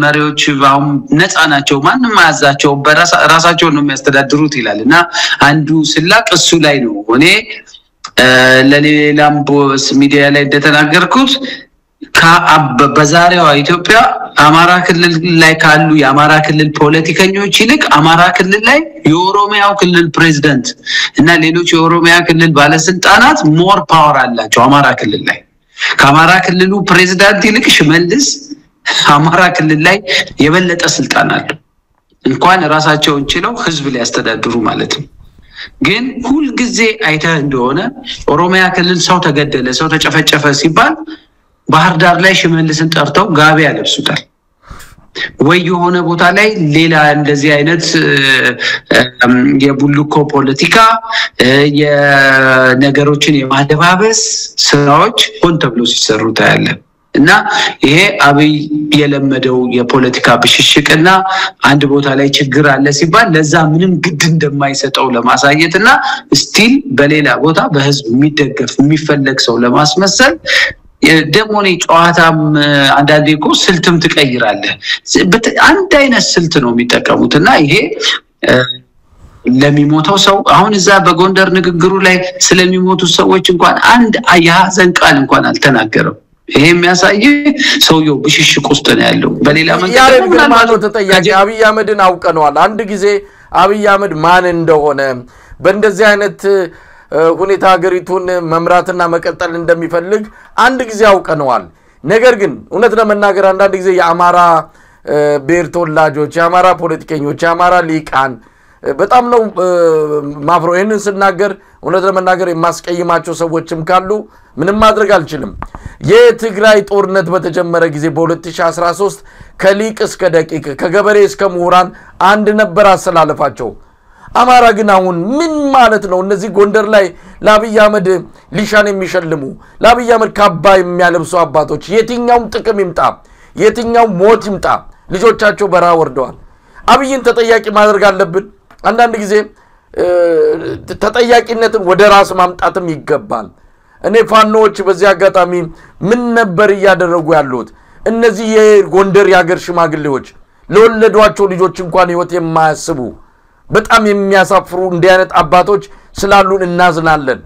መሪዎች ባው ነፃ ናቸው ማንንም አያዛቸው በራሳቸው ነው የሚያስተዳድሩት ይላልና አንዱ ስላቅ እሱ ላይ ነው እኔ ለሌላም ቦስ ሚዲያ ላይ እንደተናገርኩት በዛሬዋ ኢትዮጵያ አማራ ክልል ላይ ካሉ የአማራ ክልል ፖለቲከኞች ይልቅ አማራ ክልል ላይ የኦሮሚያው ክልል ፕሬዝዳንት እና ሌሎች የኦሮሚያ ክልል ባለስልጣናት ሞር ፓወር አላቸው አማራ ክልል ላይ ከአማራ ክልሉ ፕሬዝዳንት ይልቅ ሽመልስ አማራ ክልል ላይ የበለጠ ስልጣን አለው እንኳን ራሳቸውን ችለው ህዝብ ሊያስተዳድሩ ማለት ነው ግን ሁሉ ጊዜ አይተህ እንደሆነ ኦሮሚያ ክልል ሰው ተገደለ ሰው ተጨፈጨፈ ሲባል ባህር ዳር ላይ ሽመልስን ጠርተው ጋቢ ያለብሱታል ወይ የሆነ ቦታ ላይ ሌላ እንደዚህ አይነት የቡልኮ ፖለቲካ የነገሮችን የማደባበስ ስራዎች ሆን ተብሎ ሲሰሩ ታያለ እና ይሄ አብይ የለመደው የፖለቲካ ብሽሽቅና አንድ ቦታ ላይ ችግር አለ ሲባል ለዛ ምንም ግድ እንደማይሰጠው ለማሳየትና ስቲል በሌላ ቦታ በህዝብ የሚደገፍ የሚፈለግ ሰው ለማስመሰል ደሞኔ ጨዋታም አንዳንዴ እኮ ስልትም ትቀይራለህ አንድ አይነት ስልት ነው የሚጠቀሙትና ይሄ ለሚሞተው ሰው አሁን እዛ በጎንደር ንግግሩ ላይ ስለሚሞቱ ሰዎች እንኳን አንድ ያዘን ቃል እንኳን አልተናገረም ይሄ የሚያሳይ ሰውየው ብሽሽቅ ውስጥ ነው ያለው በሌላ መንገድ ማለት ተጠያቂ አብይ አህመድን አውቀነዋል አንድ ጊዜ አብይ አህመድ ማን እንደሆነ በእንደዚህ አይነት ሁኔታ ሀገሪቱን መምራትና መቀጠል እንደሚፈልግ አንድ ጊዜ አውቀነዋል ነገር ግን እውነት ለመናገር አንዳንድ ጊዜ የአማራ ብሔር ተወላጆች የአማራ ፖለቲከኞች የአማራ ሊቃን በጣም ነው ማፍሮን ስናገር እውነት ለመናገር የማስቀይማቸው ሰዎችም ካሉ ምንም ማድረግ አልችልም የትግራይ ጦርነት በተጀመረ ጊዜ በ2013 ከሊቅ እስከ ደቂቅ ከገበሬ እስከ ምሁራን አንድ ነበር አሰላለፋቸው አማራ ግን አሁን ምን ማለት ነው እነዚህ ጎንደር ላይ ለአብይ አህመድ ሊሻን የሚሸልሙ ለአብይ አህመድ ካባ የሚያለብሱ አባቶች የትኛው ጥቅም ይምጣ የትኛው ሞት ይምጣ ልጆቻቸው በራ ወርደዋል አብይን ተጠያቂ ማድረግ አለብን አንዳንድ ጊዜ ተጠያቂነትን ወደ ራስ ማምጣትም ይገባል እኔ ፋኖዎች በዚህ አጋጣሚ ምን ነበር ያደረጉ ያሉት እነዚህ የጎንደር ያገር ሽማግሌዎች ለወለዷቸው ልጆች እንኳን ህይወት የማያስቡ በጣም የሚያሳፍሩ እንዲህ አይነት አባቶች ስላሉን እናዝናለን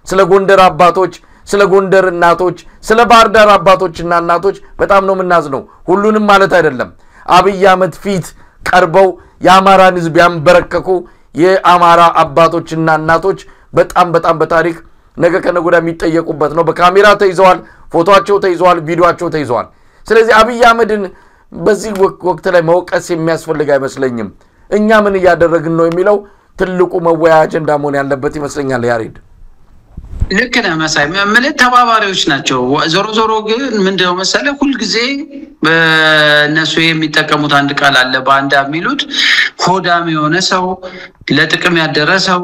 ስለ ጎንደር አባቶች ስለ ጎንደር እናቶች ስለ ባህር ዳር አባቶችና እናቶች በጣም ነው ምናዝነው ሁሉንም ማለት አይደለም አብይ አህመድ ፊት ቀርበው የአማራን ህዝብ ያንበረከኩ የአማራ አባቶችና እናቶች በጣም በታሪክ ነገ ከነጎዳ የሚጠየቁበት ነው በካሜራ ተይዘዋል ፎቶአቸው ተይዘዋል ቪዲዮአቸው ተይዘዋል ስለዚህ አብይ አህመድን በዚህ ወቅት ላይ መወቀስ የሚያስፈልግ አይመስለኝም እኛ ምን ያደረግን ነው የሚለው ትልቁ መወያያ አጀንዳ መሆን ያለበት ይመስለኛል ያሬድ ልክ ነህ መሳይ ማለት ተባባሪዎች ናቸው ዞሮ ግን ምንድነው መሰለ ሁሉ ጊዜ በእነሱ የሚጠቀሙት አንድ ቃል አለ ባንዳ የሚሉት ሆዳም የሆነ ሰው ለጥቅም ያደረሰው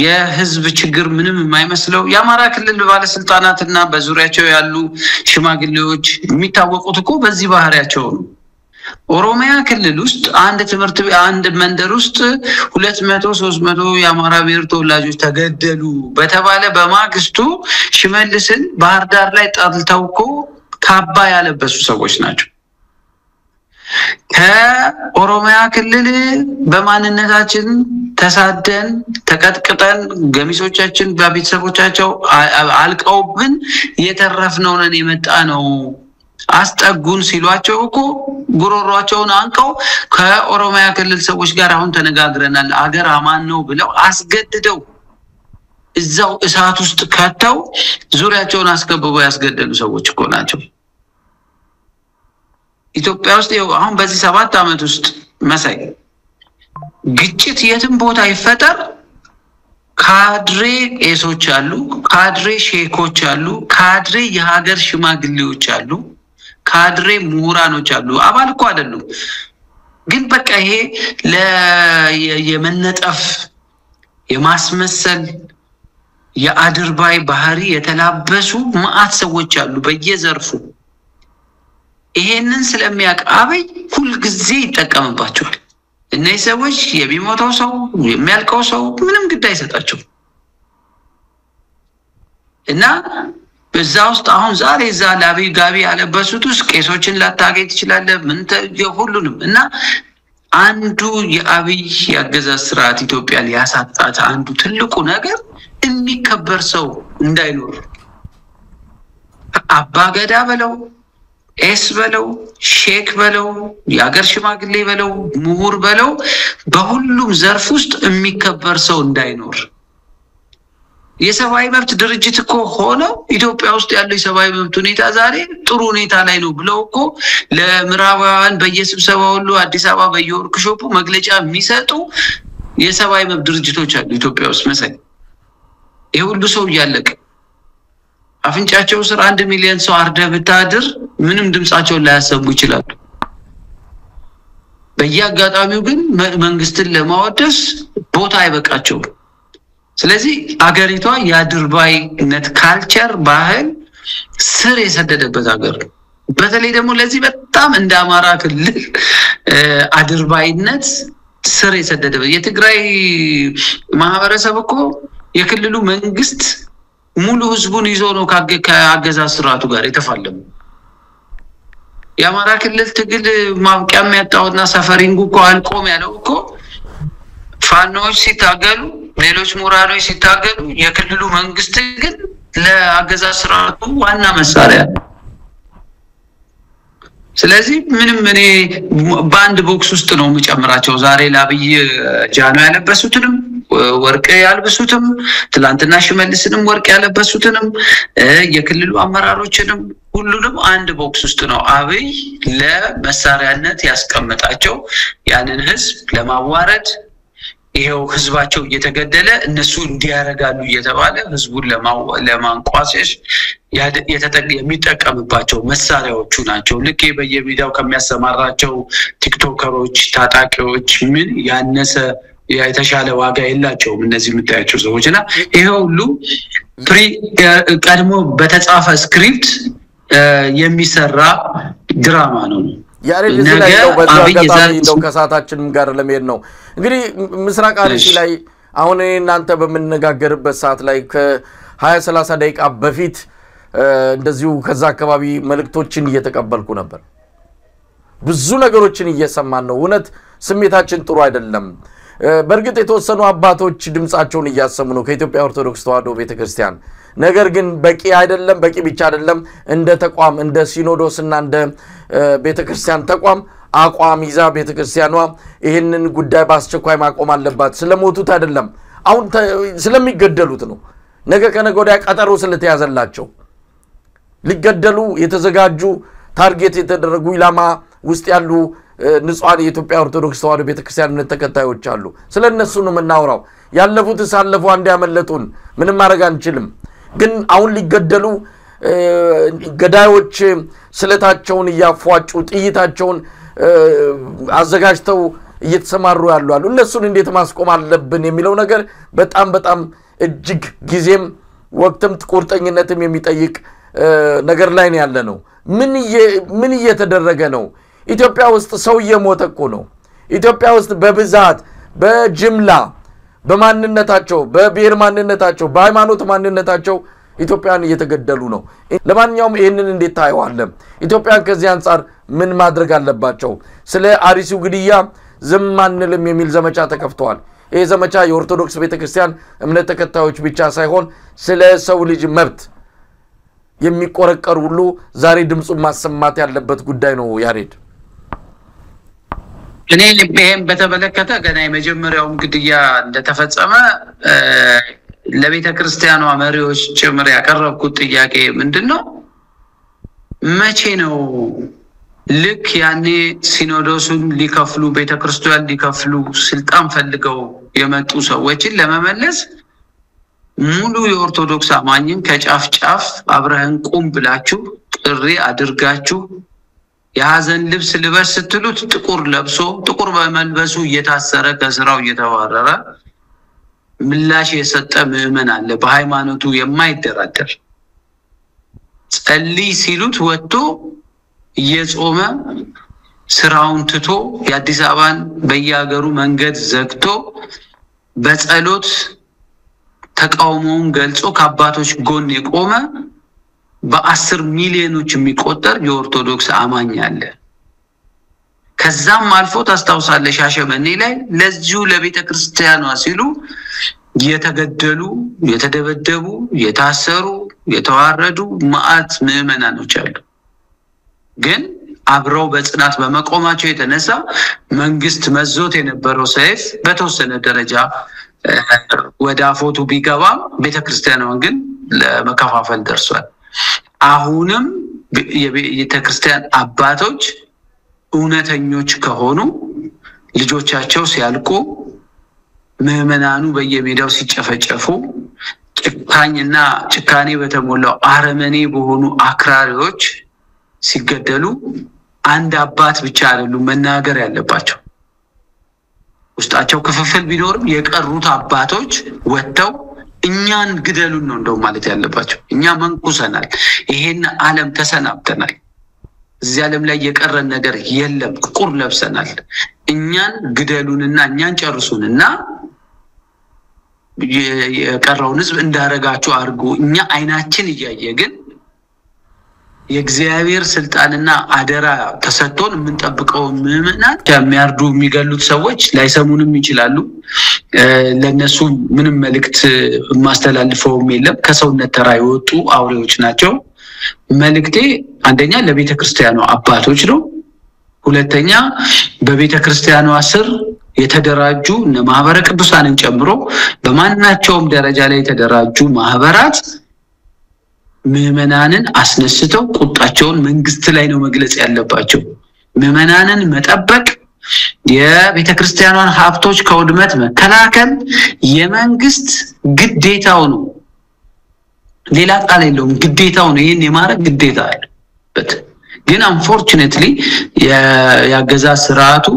የህዝብ ችግር ምንም የማይመስለው የአማራ ክልል ባለስልጣናትና በዙሪያቸው ያሉ ሽማግሌዎች የሚታወቁት እኮ በዚህ ባህሪያቸው ነው ኦሮሚያ ክልል ውስጥ አንድ ትምህርት አንድ መንደር ውስጥ 200 300 የአማራ ብሔር ተወላጆች ተገደሉ በተባለ በማግስቱ ሽመልስን ባህር ዳር ላይ ጣልተውኮ ካባ ያለበሱ ሰዎች ናቸው ከኦሮሚያ ክልል በማንነታችን ተሳደን ተቀጥቅጠን ገሚሶቻችን በቤተሰቦቻቸው አልቀውብን የተረፍነው ነን የመጣ ነው አስጠጉን ሲሏቸው እኮ ጉሮሮአቸውን አንቀው ከኦሮሚያ ክልል ሰዎች ጋር አሁን ተነጋግረናል አገር አማን ነው ብለው አስገድደው እዛው እሳት ውስጥ ከተው ዙሪያቸውን አስከብበው ያስገደሉ ሰዎች እኮ ናቸው ኢትዮጵያ ውስጥ አሁን በዚህ 7 አመት ውስጥ መሳይ ግጭት የትም ቦታ ይፈጠር ካድሬ ቄሶች አሉ ካድሬ ሼኮች አሉ ካድሬ የሀገር ሽማግሌዎች አሉ ካድሬ ምሁራኖች አሉ አባል እኮ አይደሉም ግን በቃ ይሄ የመነጠፍ የማስመሰል የአድርባይ ባህሪ የተላበሱ ማአት ሰዎች አሉ በየዘርፉ ይሄንን ስለሚያውቅ አብይ ሁሉ ጊዜ ይጠቀምባቸዋል እነዚህ ሰዎች የሚሞተው ሰው የሚያልቀው ሰው ምንም ግድ አይሰጣቸው እና በዛው ውስጥ አሁን ዛሬ ዛላቢ ጋቢ ያለበሱት ውስጥ ቄሶችን ላታገኝ ትችላለ ምን ሁሉንም እና አንዱ የአብይ ያገዛዝ ስርዓት ኢትዮጵያን ያሳጣት አንዱ ትልቁ ነገር የሚከበር ሰው እንዳይኖር አባገዳ በለው ኤስ በለው ሼክ በለው የሀገር ሽማግሌ በለው ምሁር በለው በሁሉም ዘርፍ ውስጥ የሚከበር ሰው እንዳይኖር የሰብአዊ መብት ድርጅት እኮ ሆነው ኢትዮጵያ ውስጥ ያለው የሰብአዊ መብት ሁኔታ ዛሬ ጥሩ ሁኔታ ላይ ነው ብለው እኮ ለምዕራባውያን በየስብሰባው ሁሉ አዲስ አበባ በየወርክሾፑ መግለጫ የሚሰጡ የሰብአዊ መብት ድርጅቶች አሉ ኢትዮጵያ ውስጥ መሰለኝ ይሄ ሁሉ ሰው ያለቀ አፍንጫቸው ስር 1 ሚሊዮን ሰው አርደ ብታድር ምንም ድምጻቸውን ላያሰሙ ይችላሉ በየአጋጣሚው ግን መንግስትን ለማወደስ ቦታ አይበቃቸው ስለዚህ አገሪቷ ያድርባይነት ካልቸር ባህል ስር የሰደደበት ሀገር በተለይ ደግሞ ለዚህ በጣም እንደ አማራ ክልል አድርባይነት ስር የሰደደበት የትግራይ ማህበረሰብ እኮ የክልሉ መንግስት ሙሉ ህዝቡን ይዞ ነው ከአገዛዝ ስርዓቱ ጋር የተፋለሙ የአማራ ክልል ትግል ማብቂያም ያጣውና ሰፈሪንጉ እኮ አልቆም ያለው እኮ ፋኖች ሲታገሉ ሌሎች ሙራዶች ሲታገሉ የክልሉ መንግስት ግን ለአገዛዝ ስርዓቱ ዋና መሳሪያ ስለዚህ ምንም እኔ ባንድ ቦክስ ውስጥ ነው የሚጨምራቸው ዛሬ ለአብይ ጃኖ ያለበሱትንም ወርቅ ያልበሱትም ትላንትና ሽመልስንም ወርቅ ያለበሱትንም የክልሉ አመራሮችንም ሁሉንም አንድ ቦክስ ውስጥ ነው አብይ ለመሳሪያነት ያስቀመጣቸው ያንን ህዝብ ለማዋረድ ይሄው ህዝባቸው እየተገደለ እነሱ እንዲያረጋሉ እየተባለ ህዝቡን ለማንቋሸሽ የሚጠቀምባቸው መሳሪያዎቹ ናቸው ልክ በየሚዲያው ከሚያሰማራቸው ቲክቶከሮች ታጣቂዎች ምን ያነሰ የተሻለ ዋጋ የላቸውም እነዚህ የምታያቸው ሰዎችና ይሄ ሁሉ ቀድሞ በተጻፈ ስክሪፕት የሚሰራ ድራማ ነው ያሬድ እዚህ ላይ ነው በዛው አጋጣሚ እንደው ከሳታችንም ጋር ለመሄድ ነው እንግዲህ ምስራቅ አርሲ ላይ አሁን እናንተ በመነጋገርበት ሰዓት ላይ ከ20 30 ደቂቃ በፊት እንደዚሁ ከዛ አካባቢ መልእክቶችን እየተቀበልኩ ነበር ብዙ ነገሮችን እየሰማን ነው እውነት ስሜታችን ጥሩ አይደለም በርግጥ የተወሰኑ አባቶች ድምጻቸውን እያሰሙ ነው ከኢትዮጵያ ኦርቶዶክስ ተዋሕዶ ቤተክርስቲያን ነገር ግን በቂ አይደለም በቂ ብቻ አይደለም እንደ ተቋም እንደ ሲኖዶስና እንደ ቤተክርስቲያን ተቋም አቋም ይዛ ቤተክርስቲያኗ ይሄንን ጉዳይ በአስቸኳይ ማቆም አለባት ስለሞቱት አይደለም አሁን ስለሚገደሉት ነው ነገ ከነገ ወዲያ ቀጠሮ ስለተያዘላቸው ሊገደሉ የተዘጋጁ ታርጌት የተደረጉ ኢላማ ውስጥ ያሉ ንጹሃን የኢትዮጵያ ኦርቶዶክስ ተዋሕዶ ቤተክርስቲያን እምነት ተከታዮች አሉ ስለነሱ ነው መናወራው ያለፉት ሳለፉ አንድ ያመለጡን ምንም ማድረግ አንችልም ግን አሁን ሊገደሉ ገዳዮች ስለታቸውን ያፏጩ ጥይታቸውን አዘጋጅተው እየተሰማሩ ያሉ አሉ እነሱን እንዴት ማስቆም አለብን የሚለው ነገር በጣም እጅግ ጊዜም ወቅትም ቁርጠኝነትም የሚጠይቅ ነገር ላይ ነው ያለ ነው ምን እየተደረገ ነው ኢትዮጵያ ውስጥ ሰው እየሞተኮ ነው ኢትዮጵያ ውስጥ በብዛት በጅምላ በማንነታቸው በብሔር ማንነታቸው በሃይማኖት ማንነታቸው ኢትዮጵያን እየተገደሉ ነው ለማንኛውም ይሄንን እንዴት ታዩዋለ ኢትዮጵያን ከዚህ አንፃር ምን ማድረግ አለባቸው ስለ አርሲው ግድያ ዝም አንልም የሚል ዘመቻ ተከፍቷል ይሄ ዘመቻ የኦርቶዶክስ ቤተክርስቲያን እምነት ተከታዮች ብቻ ሳይሆን ስለ ሰው ልጅ መብት የሚቆረቀር ሁሉ ዛሬ ድምጹን ማሰማት ያለበት ጉዳይ ነው ያሬድ እኔ ልቤም በተበለከተ ገና የመጀመሪያው ግድያ እንደተፈጸመ ለቤተ ክርስቲያኗ መሪዎች ጭምር ያቀረብኩት ጥያቄ ምንድነው መቼ ነው ልክ ያኔ ሲኖዶሱን ሊከፍሉ ቤተ ክርስቲያን ሊከፍሉ ስልጣን ፈልገው የመጡ ሰዎችን ለመመለስ ሙሉ የኦርቶዶክስ አማኝን ከጫፍ ጫፍ አብረህን ቁም ብላችሁ ጥሪ አድርጋችሁ ያዘን ልብስ ልበስ ስትሉት ጥቁር ለብሶ ጥቁር በመልበሱ እየታሰረ ከስራው እየተባረረ ምላሽ የሰጠ ምእመን አለ በሃይማኖቱ የማይደራደር ጸልይ ሲሉት ወጥቶ እየጾመ ስራውን ትቶ የአዲስ አበባን በየሀገሩ መንገድ ዘግቶ በጸሎት ተቃውሞውን ገልጾ ከአባቶች ጎን የቆመ በ10 ሚሊዮኖች የሚቆጠር የኦርቶዶክስ አማኝ አለ ከዛም አልፎ ታስታውሳለሽ ሻሸመኔ ላይ ለዚሁ ለቤተ ክርስቲያኗ ሲሉ የተገደሉ የተደበደቡ የታሰሩ የተዋረዱ ማአት ምእመናኖች አሉ ግን አብረው በጽናት በመቆማቸው የተነሳ መንግስት መዞት የነበረው ሰይፍ በተወሰነ ደረጃ ወደ አፎቱ ቢገባ ቤተ ክርስቲያኗን ግን ለመከፋፈል ደርሷል አሁንም የቤተ ክርስቲያን አባቶች እውነተኞች ከሆኑ ልጆቻቸው ሲያልቁ ምእመናኑ በየሜዳው ሲጨፈጨፉ ጭካኝና ጭካኔ በተሞላው አረመኔ በሆኑ አክራሪዎች ሲገደሉ አንድ አባት ብቻ አይደሉም መናገር ያለባቸው ውስጣቸው ክፍፍል ቢኖርም የቀሩት አባቶች ወጥተው እኛን ግደሉን ነው እንደው ማለት ያለባቸው እኛ መንኩሰናል ይሄን ዓለም ተሰናብተናል እዚህ ዓለም ላይ የቀረን ነገር የለም ቁር ለብሰናል እኛን ግደሉንና እኛን ጨርሱንና የቀረውን ህዝብ እንዳረጋችሁ አርጉ እኛ አይናችን እያየ ግን የእግዚአብሔር ስልጣንና አደራ ተሰጥቶን የምንጠብቀው ምእመናን የሚያርዱ የሚገሉት ሰዎች ላይሰሙንም ይችላሉ ለነሱ ምንም መልእክት ማስተላልፈው የለም ከሰውነት ተራ የወጡ አውሬዎች ናቸው መልእክቴ አንደኛ ለቤተ ክርስቲያኗ አባቶች ነው ሁለተኛ በቤተ ክርስቲያኗ ስር የተደራጁ ማህበረ ቅዱሳንን ጨምሮ በማናቸውም ደረጃ ላይ የተደራጁ ማህበራት ምእመናንን አስነስተው ቁጣቸውን መንግስት ላይ ነው መግለጽ ያለባቸው ምእመናንን መጠበቅ የቤተ ክርስቲያኗን ሀብቶች ከውድመት መከላከል የመንግስት ግዴታው ነው ሌላ ቃል የለውም ግዴታው ነው ይሄን የማረግ ግዴታ አለበት ግን unfortunately ያገዛዝ ስርዓቱ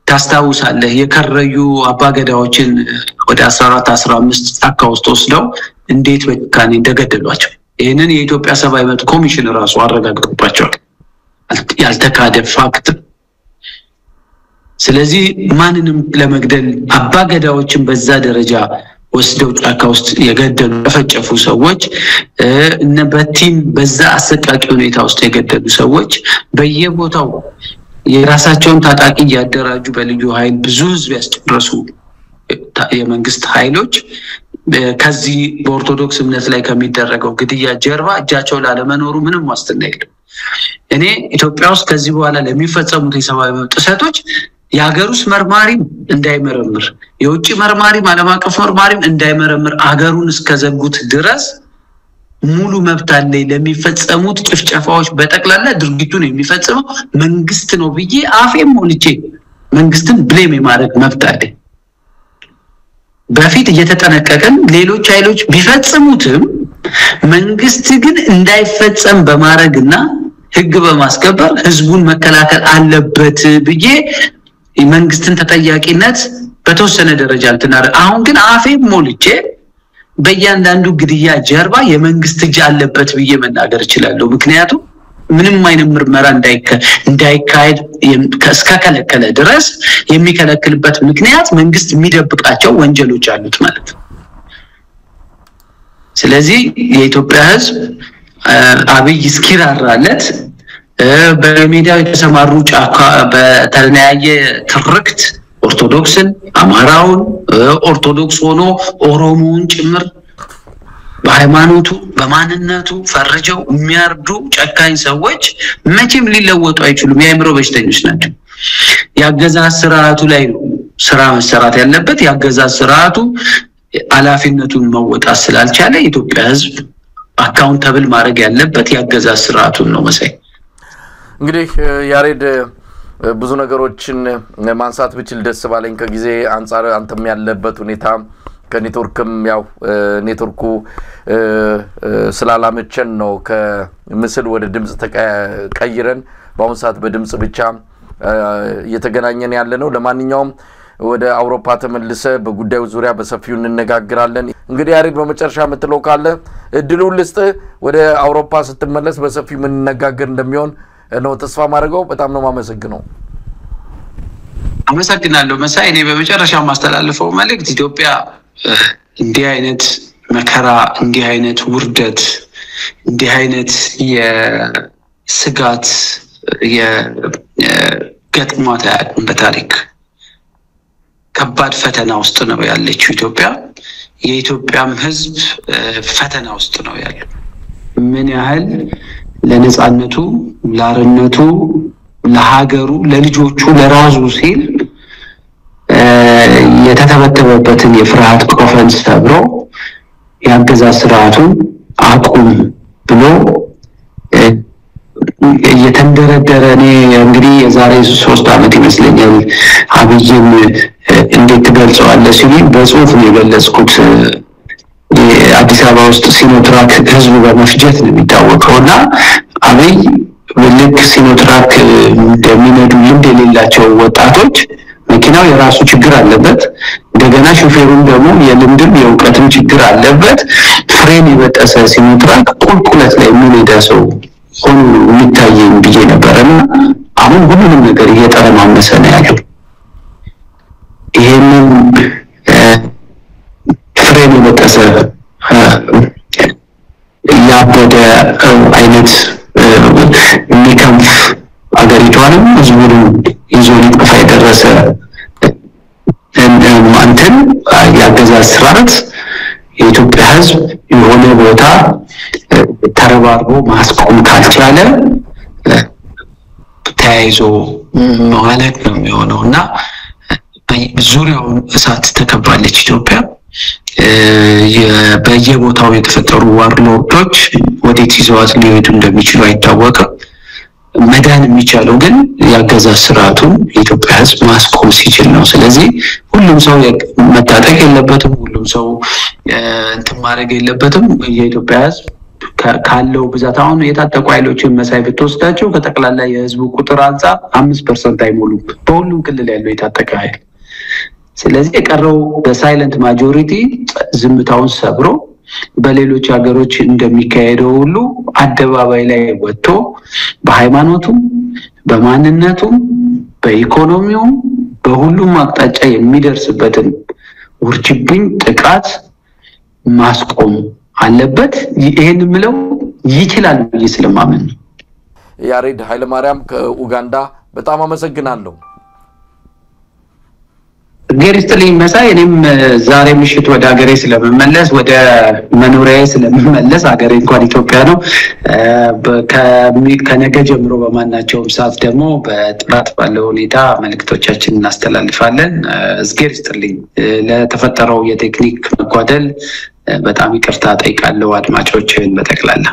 ታስታውሳለህ የከረዩ አባገዳዎችን ወደ 14 15 ጫካ ውስጥ ወስደው እንዴት በካኔ እንደገደሏቸው ይሄንን የኢትዮጵያ ሰብአዊ መብት ኮሚሽን ራሱ አረጋግጦባቸዋል ያልተካደ ፋክት ስለዚህ ማንንም ለመግደል አባገዳዎችን በዛ ደረጃ ወስደው ጫካ ውስጥ የገደሉ ተፈጨፉ ሰዎች እነ በቲም በዛ አሰቃቂ ሁኔታ ውስጥ የገደሉ ሰዎች በየቦታው የራሳቸውን ታጣቂ ያደራጁ በልዩ ኃይል ብዙ ህዝብ ያስጨረሱ የመንግስት ኃይሎች ከዚህ በኦርቶዶክስ እምነት ላይ ከሚደረገው ግድያ ጀርባ እጃቸው ላለመኖሩ ምንም ዋስትና የለም። እኔ ኢትዮጵያ ውስጥ ከዚህ በኋላ ለሚፈጸሙት የሰብአዊ መብት ጥሰቶች የሀገር ውስጥ መርማሪም እንዳይመረምር የውጭ መርማሪም ዓለም አቀፍ መርማሪም እንዳይመረምር አገሩን እስከዘጉት ድረስ ሙሉ መብት አለ ለሚፈጸሙት ጭፍጨፋዎች በጠቅላላ ድርጊቱን የሚፈጽመው መንግስት ነው ብዬ አፌም ሞልቼ መንግስትን ብሌም የማድረግ መብት አለ። በፊት እየተጠነቀቀን ሌሎች ኃይሎች ቢፈጽሙትም መንግስት ግን እንዳይፈጸም በማድረግና ህግ በማስከበር ህዝቡን መከላከል አለበት ብዬ መንግስትን ተጠያቂነት በተወሰነ ደረጃ እንተናረ አሁን ግን አፌም ሞልቼ በእያንዳንዱ ግድያ ጀርባ የመንግስት እጅ አለበት ብዬ መናገር እችላለሁ። ምክንያቱም ምንም አይነት ምርመራ እንዳይካሄድ እስከከለከለ ድረስ የሚከለክልበት ምክንያት መንግስት የሚደብቃቸው ወንጀሎች አሉት ማለት ነው። ስለዚህ የኢትዮጵያ ህዝብ አብይ እስኪራራለት በሚዲያው የተሰማሩ ጫካ በተለያየ ትርክት ኦርቶዶክስን አማራውን ኦርቶዶክስ ሆኖ ኦሮሞውን ጭምር በሃይማኖቱ በማንነቱ ፈርጀው የሚያርዱ ጨካኝ ሰዎች መቼም ሊለወጡ አይችሉም። የአእምሮ በሽተኞች ናቸው። ያገዛዝ ስርዓቱ ላይ ነው ስራ መሰራት ያለበት። ያገዛዝ ስርዓቱ ኃላፊነቱን መወጣት ስላልቻለ የኢትዮጵያ ህዝብ አካውንታብል ማድረግ ያለበት ያገዛዝ ስርዓቱን ነው መሰለኝ። እንግዲህ ያሬድ ብዙ ነገሮችን ማንሳት ብችል ደስ ባለኝ ከጊዜ አንፃር አንተም ያለበት ሁኔታ ከኔትወርክም ያው ኔትወርኩ ስላላመቸን ነው ከምስል ወደ ድምጽ ተቀይረን በአሁን ሰዓት በድምጽ ብቻ እየተገናኘን ያለ ነው። ለማንኛውም ወደ አውሮፓ ተመልሰ በጉዳዩ ዙሪያ በሰፊው እንነጋገራለን። እንግዲህ ያሬድ በመጨረሻ የምትለው ካለ እድሉን ልስጥ። ወደ አውሮፓ ስትመለስ በሰፊው እንነጋገር እንደሚሆን ነው ተስፋ ማድረገው። በጣም ነው ማመሰግነው። አመሰግናለሁ መሳይ። እኔ በመጨረሻ ማስተላልፈው መልእክት ኢትዮጵያ እንዲህ አይነት መከራ እንዲህ አይነት ውርደት እንዲህ አይነት የስጋት የገጥሟት በታሪክ ከባድ ፈተና ውስጥ ነው ያለችው ኢትዮጵያ። የኢትዮጵያም ህዝብ ፈተና ውስጥ ነው ያለው። ምን ያህል ለነጻነቱ ለአርነቱ ለሀገሩ ለልጆቹ ለራሱ ሲል የተተበተበበትን የፍርሃት ቆፈን ሰብሮ ያገዛዝ ስርዓቱን አቁም ብሎ እየተንደረደረ እኔ እንግዲህ የዛሬ 3 አመት ይመስለኛል አብይን እንዴት ትገልጸዋለህ ሲሉኝ በጽሁፍ ነው የገለጽኩት። አዲስ አበባ ውስጥ ሲኖትራክ ህዝቡ በመፍጀት ነው የሚታወቀውና አብይ ልክ ሲኖትራክ እንደሚነዱ ልምድ የሌላቸው ወጣቶች መኪናው የራሱ ችግር አለበት፣ እንደገና ሹፌሩም ደግሞ የልምድም የእውቀትም ችግር አለበት። ፍሬን የበጠሰ ሲኖትራክ ቁልቁለት ላይ የሚነዳ ሰው ሆኖ የሚታየኝ ብዬ ነበርና አሁን ሁሉንም ነገር እየተረማመሰ ነው ያለው። ይሄንን ፍሬን የበጠሰ ያበደ አይነት የሚከንፍ አገሪቷንም ህዝቡንም ይዞ ሊጠፋ የደረሰ እንትን ያገዛዝ ስርዓት የኢትዮጵያ ህዝብ የሆነ ቦታ ተረባርቦ ማስቆም ካልቻለ ተያይዞ ማለት ነው የሚሆነውና ዙሪያውን እሳት ተከባለች ኢትዮጵያ። በየቦታው የተፈጠሩ ዋርሎዶች ወዴት ይዘዋት ሊሄዱ እንደሚችሉ አይታወቅም። መዳን የሚቻለው ግን ያገዛዝ ስርዓቱን የኢትዮጵያ ህዝብ ማስቆም ሲችል ነው። ስለዚህ ሁሉም ሰው መታጠቅ የለበትም፣ ሁሉም ሰው እንትን ማድረግ የለበትም። የኢትዮጵያ ህዝብ ካለው ብዛት አሁን የታጠቁ ኃይሎችን መሳይ ብትወስዳቸው ከጠቅላላ የህዝቡ ቁጥር አንፃር 5% አይሞሉም በሁሉም ክልል ያለው የታጠቀ ኃይል። ስለዚህ የቀረው በሳይለንት ማጆሪቲ ዝምታውን ሰብሮ በሌሎች ሀገሮች እንደሚካሄደው ሁሉ አደባባይ ላይ ወጥቶ በሃይማኖቱ በማንነቱ በኢኮኖሚው በሁሉም አቅጣጫ የሚደርስበትን ውርጅብኝ ጥቃት ማስቆም አለበት። ይሄን ምለው ይችላል ብዬ ስለማመን ነው። ያሬድ ኃይለ ማርያም ከኡጋንዳ በጣም አመሰግናለሁ። ገሪስትልኝ መሳይ እኔም ዛሬ ምሽት ወደ ሀገሬ ስለመመለስ ወደ መኖሪያዬ ስለመመለስ ሀገሬ እንኳን ኢትዮጵያ ነው ከነገ ጀምሮ በማናቸውም ሰዓት ደግሞ በጥራት ባለው ሁኔታ መልእክቶቻችንን እናስተላልፋለን። ገሪስትልኝ ለተፈጠረው የቴክኒክ መጓደል በጣም ይቅርታ ጠይቃለሁ አድማጮችን በተክላላ